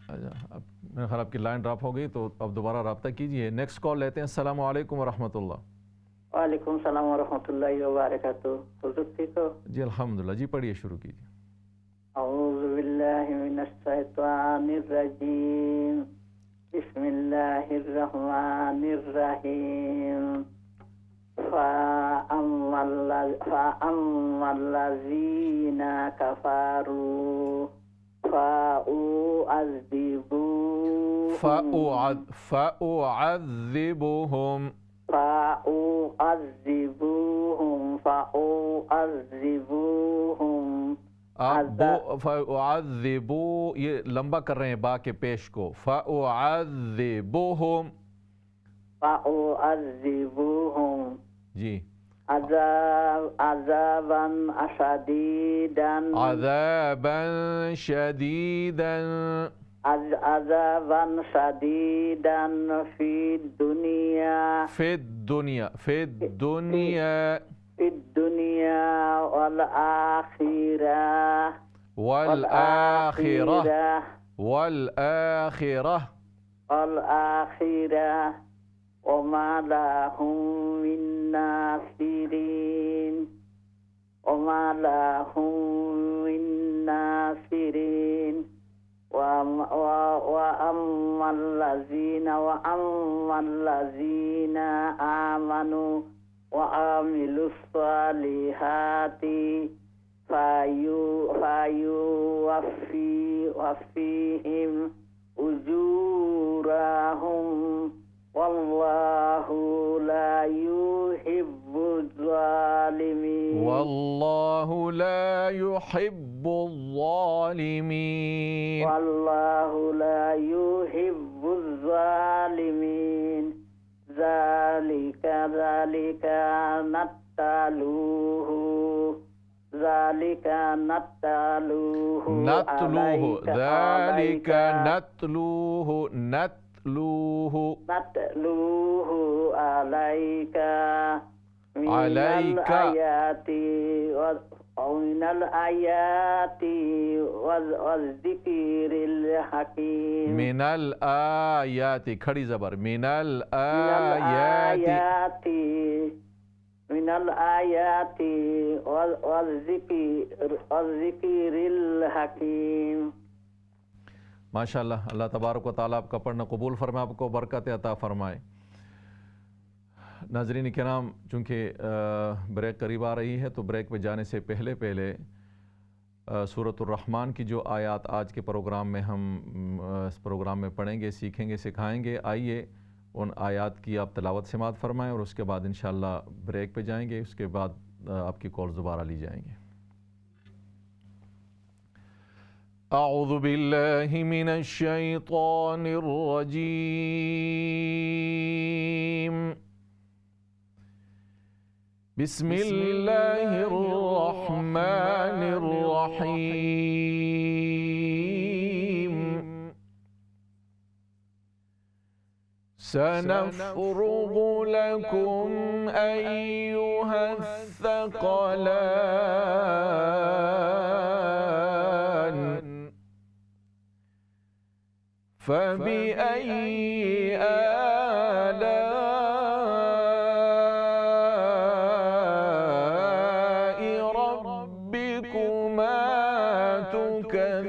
अब मेरा ख्याल आपकी लाइन ड्रॉप हो गई तो अब दोबारा रब्ता कीजिए. नेक्स्ट कॉल लेते हैं. अस्सलाम वालेकुम वरहमतुल्लाह. वालेकुम सलाम वरहमतुल्लाहि वबरकातुहू. हुजूर ठीक हो? जी अल्हम्दुलिल्लाह. जी पढ़िए शुरू कीजिए. औज़ु बिल्लाहि मिनश शैतानिर रजीम. बिस्मिल्लाहिर रहमानिर रहीम. फअम्मल्लज़ीना कफ़रू फअुअज़्ज़िबुहुम फअुअज़्ज़िबू. ये लंबा कर रहे हैं बा के पेश को. फअुअज़्ज़िबुहुम जी. अज़ाबन शदीदन फिद दुनिया वल आखिरह वमा लहुम मिन नासिरीन. वअम्मल्लज़ीना आमनु वअमिलुस्सालिहाति फयुवफ़ीहिम उजूरहुम वल्लाहु ला युहिब्बुज़ ज़ालिमीन. वल्लाहु ला युहिब्बुज़ ज़ालिमीन. वल्लाहु ला युहिब्बुज़ ज़ालिमीन. ज़ालिका नत्तलूहु अलैका मिनल आयाति वज़्ज़िक्रिल हकीम. मिनल आयाति खड़ी जबर मिनल आयाति वज़्ज़िक्रिल हकीम. माशाअल्लाह, अल्लाह तबारक व तआला आपका पढ़ना कबूल फरमाए, आपको बरकत अता फरमाए। नाज़रीन किराम, चूँकि ब्रेक करीब आ रही है तो ब्रेक पे जाने से पहले सूरतुर रहमान की जो आयत आज के प्रोग्राम में हम इस प्रोग्राम में पढ़ेंगे, सीखेंगे, सिखाएंगे। आइए उन आयत की आप तिलावत समाअत फरमाएँ और उसके बाद इंशाअल्लाह ब्रेक पे जाएंगे। उसके बाद आपकी कॉल दोबारा ली जाएंगी। अऊज़ु बिल्लाहि मिनश शैतानिर रजीम। बिस्मिल्लाहिर रहमानिर रहीम। सनफ़्रुगु लकुम अय्युहस्सक़लान फ़बिअय्यि आलाइ रब्बिकुमा तुकज़्ज़िबान।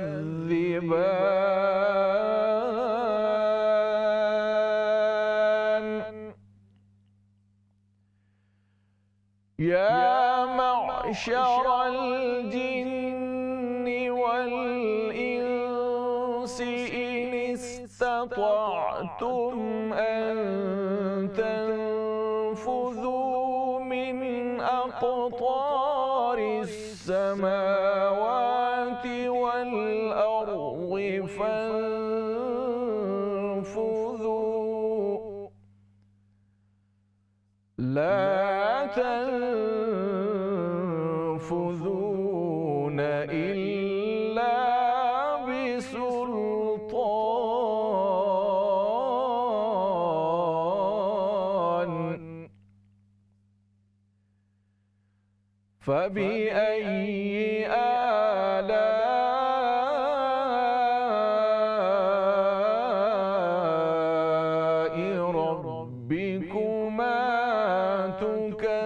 या मअशरल जिन्नि वल इंसि इन इस्ततअतुम अन तनफुज़ू मिन अक़तारिस समावाति वल अर्ज़ि फन्फुज़ू ला तन्फुज़ून इल्ला बिसुल्तान। फ़बिअय्यि आलाइ रब्बिकुमा तुकज़्ज़िबान।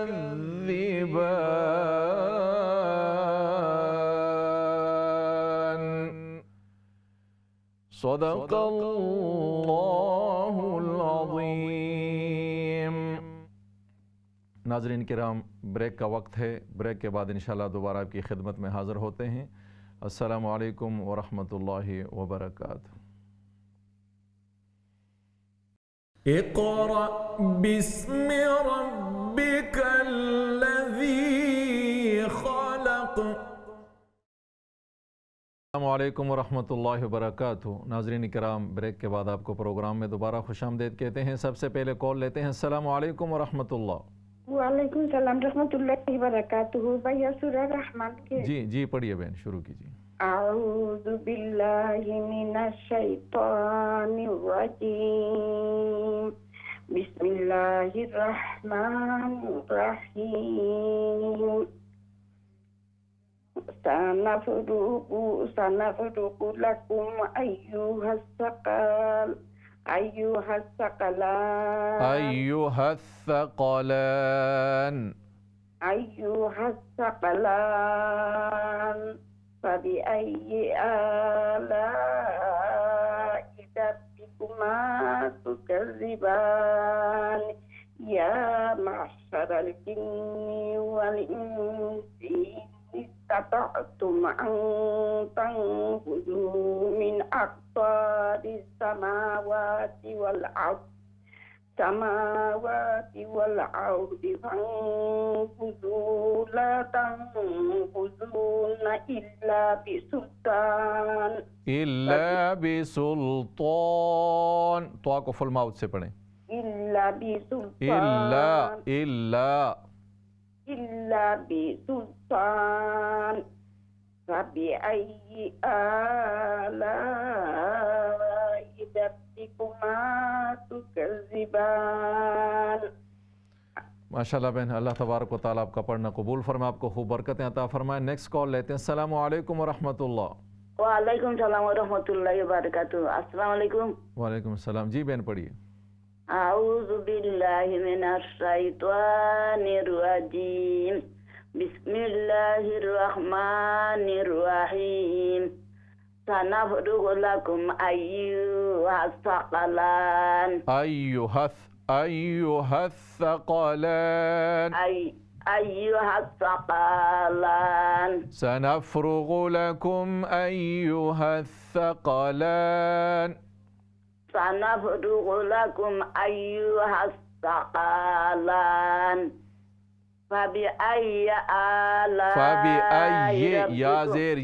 सदक़ल्लाहुल अज़ीम। नाज़रीन किराम, ब्रेक का वक्त है। ब्रेक के बाद इंशाअल्लाह दोबारा आपकी खिदमत में हाज़िर होते हैं। अस्सलामु अलैकुम व रहमतुल्लाहि व बरकातुहू। इक़रा बिस्मि रब्बिकल्लज़ी ख़लक़। अस्सलामु अलैकुम व रहमतुल्लाहि व बरकातुहू। नाज़रीन किराम, ब्रेक के बाद आपको प्रोग्राम में दोबारा खुशामदीद कहते हैं। सबसे पहले कॉल लेते हैं। अस्सलामु अलैकुम व रहमतुल्लाह। वालेकुम सलाम रहमतुल्लाहि व बरकातुहू। भैया सूरह रहमान के जी पढ़िए बहन, शुरू कीजिए। अऊज़ु बिल्लाहि मिनश शैतानिर रजीम। बिस्मिल्लाहिर रहमानिर रहीम। सनफ़्रुगु लकुम अय्युहस्सक़लान फ़बिअय्यि आलाइ रब्बिकुमा तुकज़्ज़िबान। या मअशरल जिन्नि वल इंसि इस्ततअतुम अन तनफुज़ू मिन अक़तारिस समावाति वल अर्ज़ि फन्फुज़ू ला तनफुज़ून इल्ला बिसुल्तान। तो आपको फुल माउथ से पढ़ें। इल्ला बिसुल्तान। इल्ला बिसुल्तान। फ़बिअय्यि आलाइ रब्बिकुमा तुकज़्ज़िबान। माशाअल्लाह बहन, अल्लाह तबारक व तआला आपका पढ़ना कबूल फरमाए, आपको खूब बरकतें अता फरमाए। नेक्स्ट कॉल लेते हैं। अस्सलामु अलैकुम व रहमतुल्लाह। वालेकुम सलाम व रहमतुल्लाहि व बरकातुहू। अस्सलाम वालेकुम। वालेकुम सलाम। जी बहन पढ़िए। आऊज़ु बिल्लाहि मिनश शैतानिर रजीम। बिस्मिल्लाहिर रहमानिर रहीम। سنفرغ لكم أيها الثقلان أيها الثقلان أيها الثقلان سنفرغ لكم أيها الثقلان سنفرغ لكم أيها الثقلان فبأي آلاء يا زير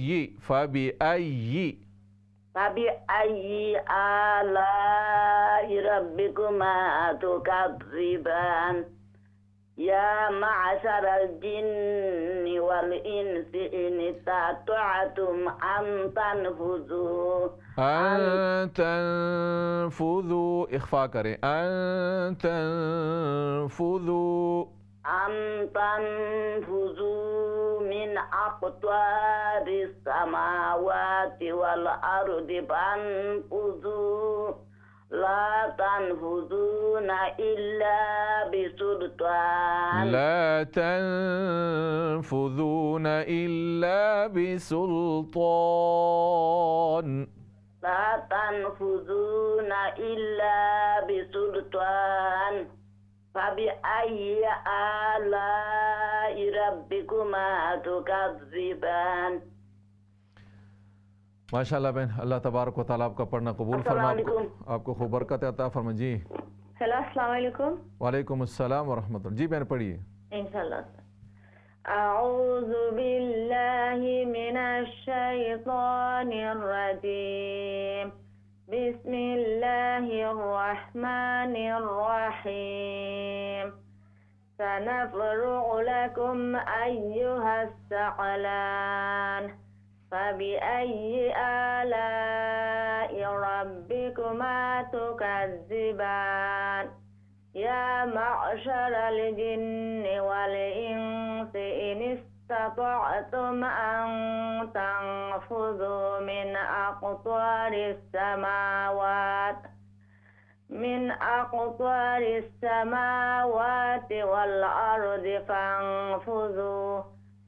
فبأي آلاء ربكما تكذبان يا معشر الجن والإنس إن استطعتم أن تنفذوا إخفاء करें أن تنفذوا من أقطار السماوات والأرض فانفذوا لا تنفذون إلا بسلطان لا تنفذون إلا بسلطان لا تنفذون إلا بسلطان فبأي آلاء ربكما تكذبان माशाल्लाह बहन, अल्लाह तबारक व तआला आपका पढ़ना कबूल फरमाए, आपको खूब बरकत अता फरमाए। जी हेलो, अस्सलाम वालेकुम। वालेकुम अस्सलाम व रहमतुल्लाह। जी बहन पढ़िए इंशाल्लाह। अऊज़ु बिल्लाहि मिनश शैतानिर रजीम, बिस्मिल्लाहिर रहमानिर रहीम, सनफ़रुगु लकुम अय्युहस सक़लान फबिअय्यि आलाइ रब्बिकुमा तुकज़्ज़िबान या मअशरल जिन्नि वल इंसि इन इस्ततअतुम अन तंफुज़ू मिन अक़्तारिस समावाति वल अर्दि फंफुज़ू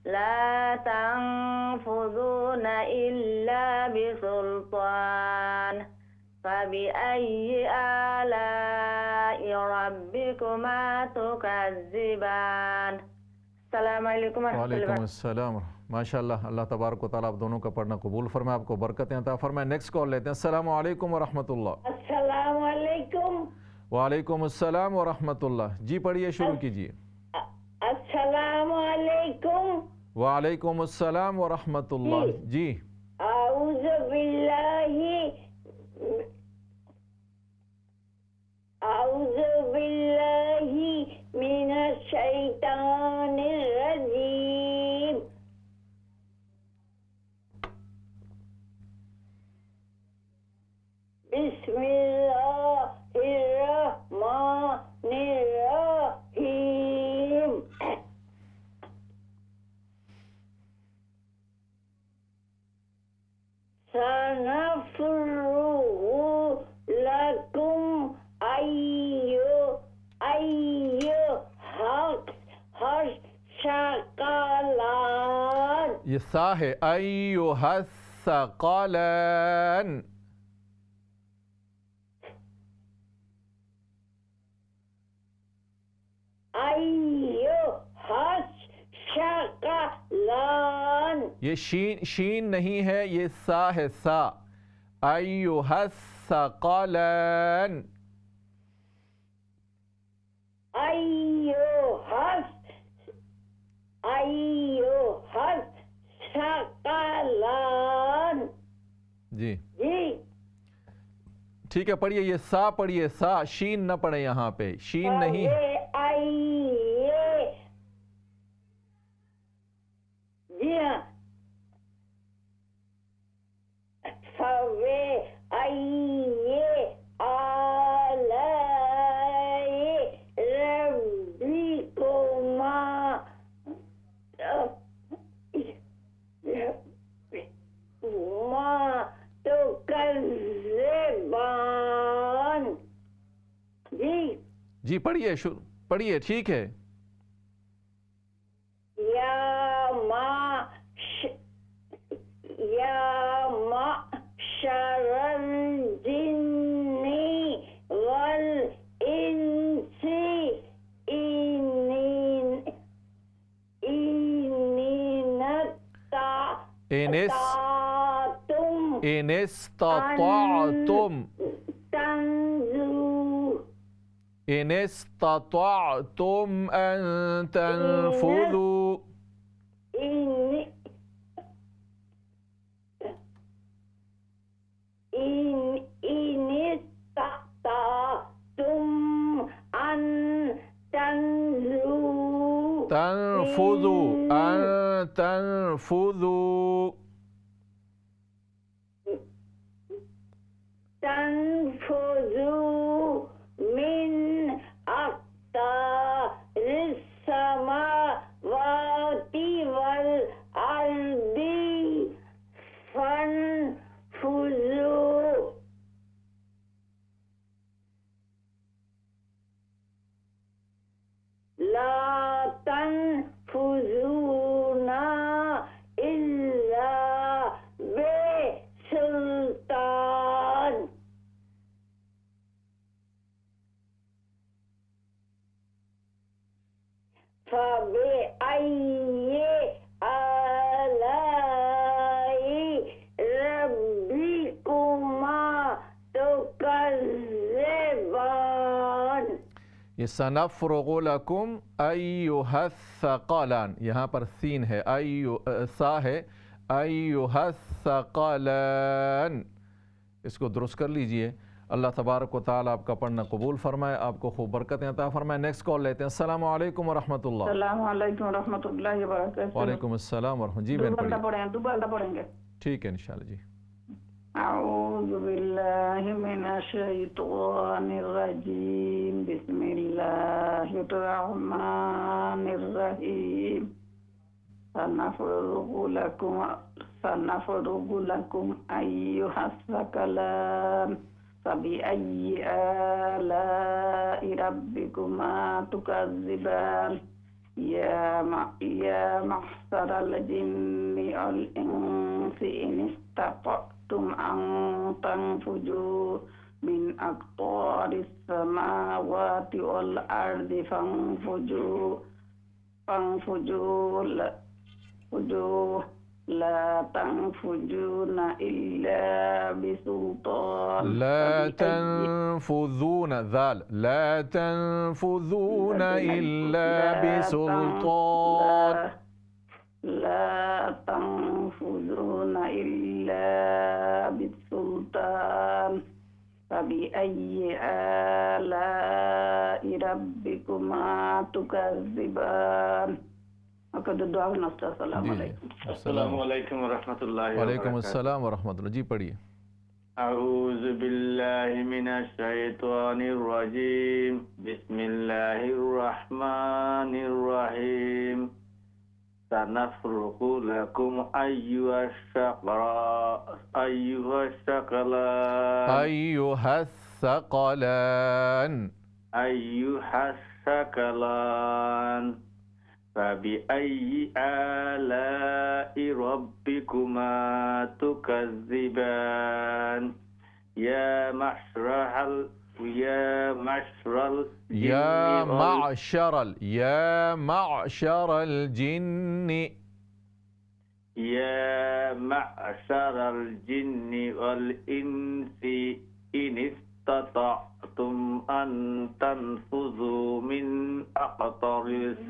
ला तंफुज़ून इल्ला बिसुल्तान फबिअय्यि आलाइ रब्बिकुमा तुकज़्ज़िबान। अस्सलामु अलैकुम। वालेकुम अस्सलाम। माशाल्लाह, अल्लाह तबारक व तआला आप दोनों का पढ़ना कबूल फरमाए, आपको बरकतें अता फरमाए। नेक्स्ट कॉल लेते हैं। अस्सलामु अलैकुम व रहमतुल्लाह। अस्सलाम वालेकुम। वालेकुम अस्सलाम व रहमतुल्लाह। जी पढ़िए, शुरू कीजिए। अस्सलाम वालेकुम। वालेकुम अस्सलाम व रहमतुल्लाह। जी आऊज़ु बिल्लाहि मिनश शैतानिर रजीम, बिस्मिल्लाहिर रहमानिर रहीम, सनफ़रुगु लकुम अय्युहस सक़लान। ये सा है, अय्युहस सक़लान। अय्युहस सक़लान। ये शीन नहीं है, ये सा है, सा। अय्युहस सक़लान। अय्युहस सक़लान। जी जी ठीक है, पढ़िए। ये सा पढ़िए, सा, शीन न पढ़े, यहाँ पे शीन नहीं है। जी हाँ, फवे आइए आलाए रब्बिकुमा तुकज़्ज़िबान। जी जी पढ़िए, पढ़िए, ठीक है। इनिस्तताअतुम इनिस्तताअतुम अन तनफुदू तनफुदू अन तनफुदू मिन अक़तारिस समावाति वल अर्दी फनफुज़ू ला तनफुज़ूना इल्ला बिसुल्तान। फबिअय्यि आलाई रब्बिकुमा तुकज़्ज़िबान। ये सनफ़्रुगु लकुम अय्युहस्सक़लान, यहाँ पर सीन है, सा है, अय्युहस्सक़लान, इसको दुरुस्त कर लीजिए। अल्लाह तबारक व तआला आपका पढ़ना कबूल फरमाए, आपको खूब बरकतें अता फरमाए। नेक्स्ट कॉल लेते हैं। अस्सलामु अलैकुम व रहमतुल्लाह। अस्सलामु अलैकुम व रहमतुल्लाहि व बरकातहू। वालेकुम अस्सलाम व रहमतुल्लाह। जी बहन पढ़िए। दोबारा पढ़ेंगे। ठीक है इंशाल्लाह जी। अऊज़ु बिल्लाहि मिनश शैतानिर रजीम। बिस्मिल्लाहिर रहमानिर रहीम। सनफ़्रुगु लकुम अय्युहस्सक़लान। फबिअय्यि आलाइ रब्बिकुमा तुकज़्ज़िबान। या मअशरल जिन्नि वल इंसि इन इस्ततअतुम अन तनफुज़ू मिन अक़तारिस समावाति वल अर्दि फनफुज़ू ला तनफुज़ूना इल्ला बिसुल्तान। ला तनफुज़ूना ज़ाल ला तनफुज़ूना इल्ला बिसुल्तान। ला तनफुज़ूना इल्ला बिसुल्तान। फबिअय्यि आलाइ रब्बिकुमा तुकज़्ज़िबान। अस्सलामु अलैकुम व रहमतुल्लाहि व वालेकुम अस्सलाम व रहमतुल्लाह। जी पढ़िए। अऊज़ु बिल्लाहि मिनश शैतानिर रजीम। बिस्मिल्लाहिर रहमानिर रहीम। सनफ़्रुगु लकुम अय्युहस्सक़लान। फबिअय्यि आलाइ रब्बिकुमा तुकज़्ज़िबान। या मअशरल जिन्नि वल इंसि इन इस्ततअतुम अन तनफुज़ू मिन अक़तारिस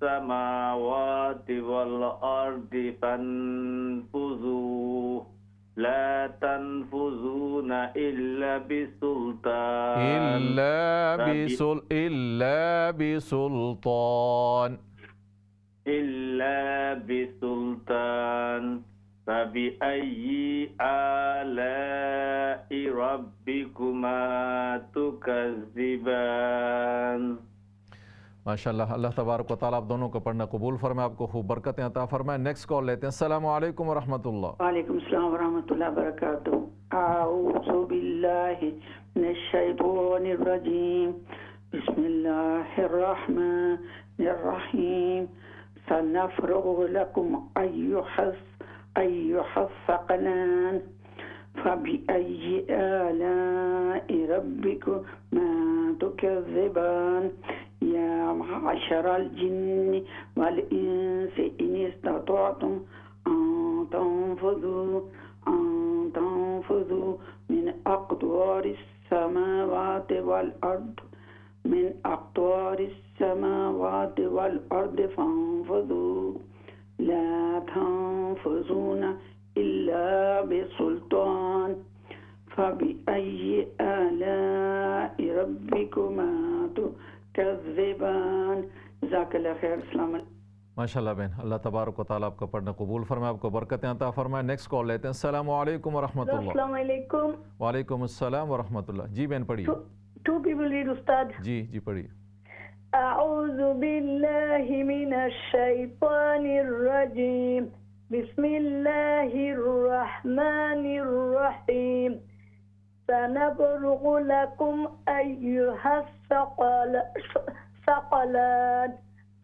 समावाति वल अर्दि फनफुज़ू ला तनफुज़ूना इल्ला बिसुल्तान। फबिअय्यि आलाइ रब्बिकुमा तुकज़्ज़िबान। माशाअल्लाह। अल्लाह तबारक व तआला आप दोनों को पढ़ना कबूल फरमाए, आपको खूब बरकतें अता फरमाए। नेक्स्ट कॉल लेते हैं। अस्सलामु अलैकुम व रहमतुल्लाह। वालेकुम अस्सलाम व रहमतुल्लाहि व बरकातहू। अऊज़ु बिल्लाहि मिनश शैतानिर रजीम। बिस्मिल्लाहिर रहमानिर रहीम। सनफ़्रुगु लकुम अय्युहस्सक़लान। فبأي آلاء ربكما تكذبان يا معشر الجن والإنس إن استطعتم أن تنفذوا من أقطار السماوات والأرض فانفذوا لا تنفذون إلا بسلطان فبأي آلاء ربكما تكذبان جزاك الله خير السلام عليكم माशाल्लाह बहन, अल्लाह तबारक व तआला आपका पढ़ना कबूल फरमाए, आपको बरकतें अता फरमाए। नेक्स्ट कॉल लेते हैं। अस्सलामु अलैकुम व रहमतुल्लाह। अस्सलाम वालेकुम। वालेकुम अस्सलाम व रहमतुल्लाह। जी बहन पढ़िए। टू पीपल रीड उस्ताद। जी जी पढ़िए। अऊज़ु बिल्लाहि मिनश शैतानिर रजीम, बिस्मिल्लाहिर रहमानिर रहीम, सनफ़रुगु लकुम अय्युहस सक़लान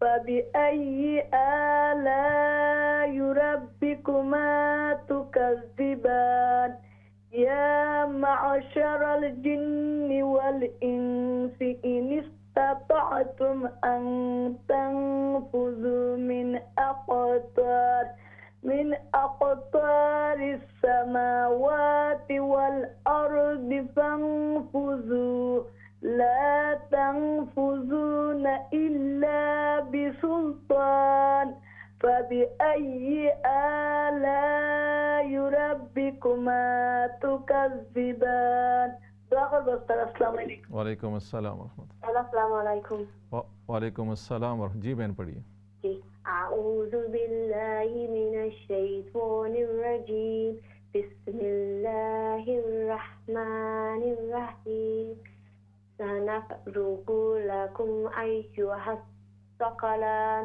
फबिअय्यि आलाइ रब्बिकुमा तुकज़्ज़िबान या मअशरल जिन्नि वल इंसि इन इस्ततअतुम अन तंफुज़ू मिन अक़तारिस समावाति वल अर्दि फंफुज़ू ला तंफुज़ून इल्ला बिसुल्तान फबिअय्यि आलाइ रब्बिकुमा तुकज़्ज़िबान। अस्सलाम वालेकुम। वालेकुम अस्सलाम व रहमतुल्लाह। अस्सलाम वालेकुम। वालेकुम अस्सलाम। जी बहन पढ़िए। अऊज़ु बिल्लाहि मिनश शैतानिर रजीम, बिस्मिल्लाहिर रहमानिर रहीम, सनफ़रुगु लकुम अय्युहस सक़लान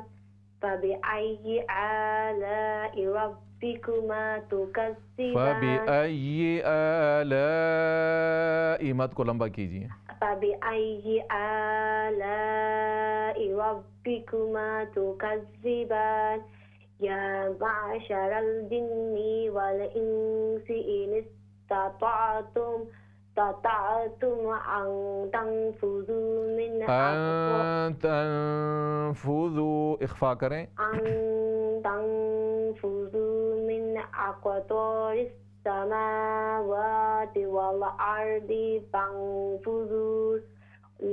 फबिअय्यि आलाइ रब्बिकुमा तुकज़्ज़िबान। फबिअय्यि आलाइ, मत को लंबा कीजिए। फबिअय्यि आलाइ रब्बिकुमा तुकज़्ज़िबान या मअशरल जिन्नि वल इंसि इन इस्ततअतुम अन तंफुज़ू मिन तंफुज़ू, इख्फा करें। अन तंफुज़ू मिन अक़तारिस समावाति वल अर्दि फंफुज़ू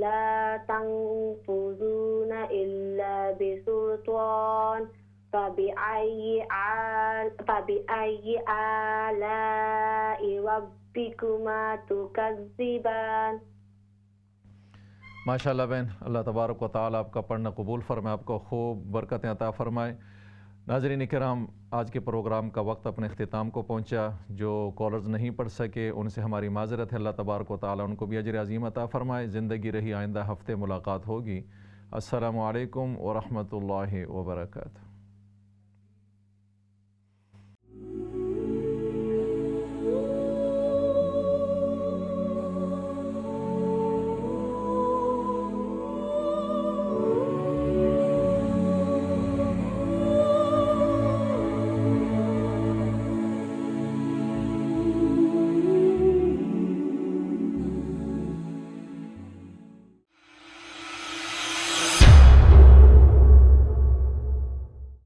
ला तंफुज़ून इल्ला बिसुल्तान फबिअय्यि आलाइ रब्बिकुमा तुकज़्ज़िबान। माशाल्लाह बहन, अल्लाह तबारक व तआला आपका पढ़ना कबूल फरमाए, आपको खूब बरकतें अता फरमाए। नाज़रीन किराम, आज के प्रोग्राम का वक्त अपने अख्तिताम को पहुँचा। जो कॉलर्स नहीं पढ़ सके उनसे हमारी माज़रत है। अल्लाह तबारक व तआला उनको भी अजर अज़ीम अता फ़रमाए। ज़िंदगी रही आइंदा हफ़्ते मुलाकात होगी। अस्सलामु अलैकुम व रहमतुल्लाहि व बरकातुहू।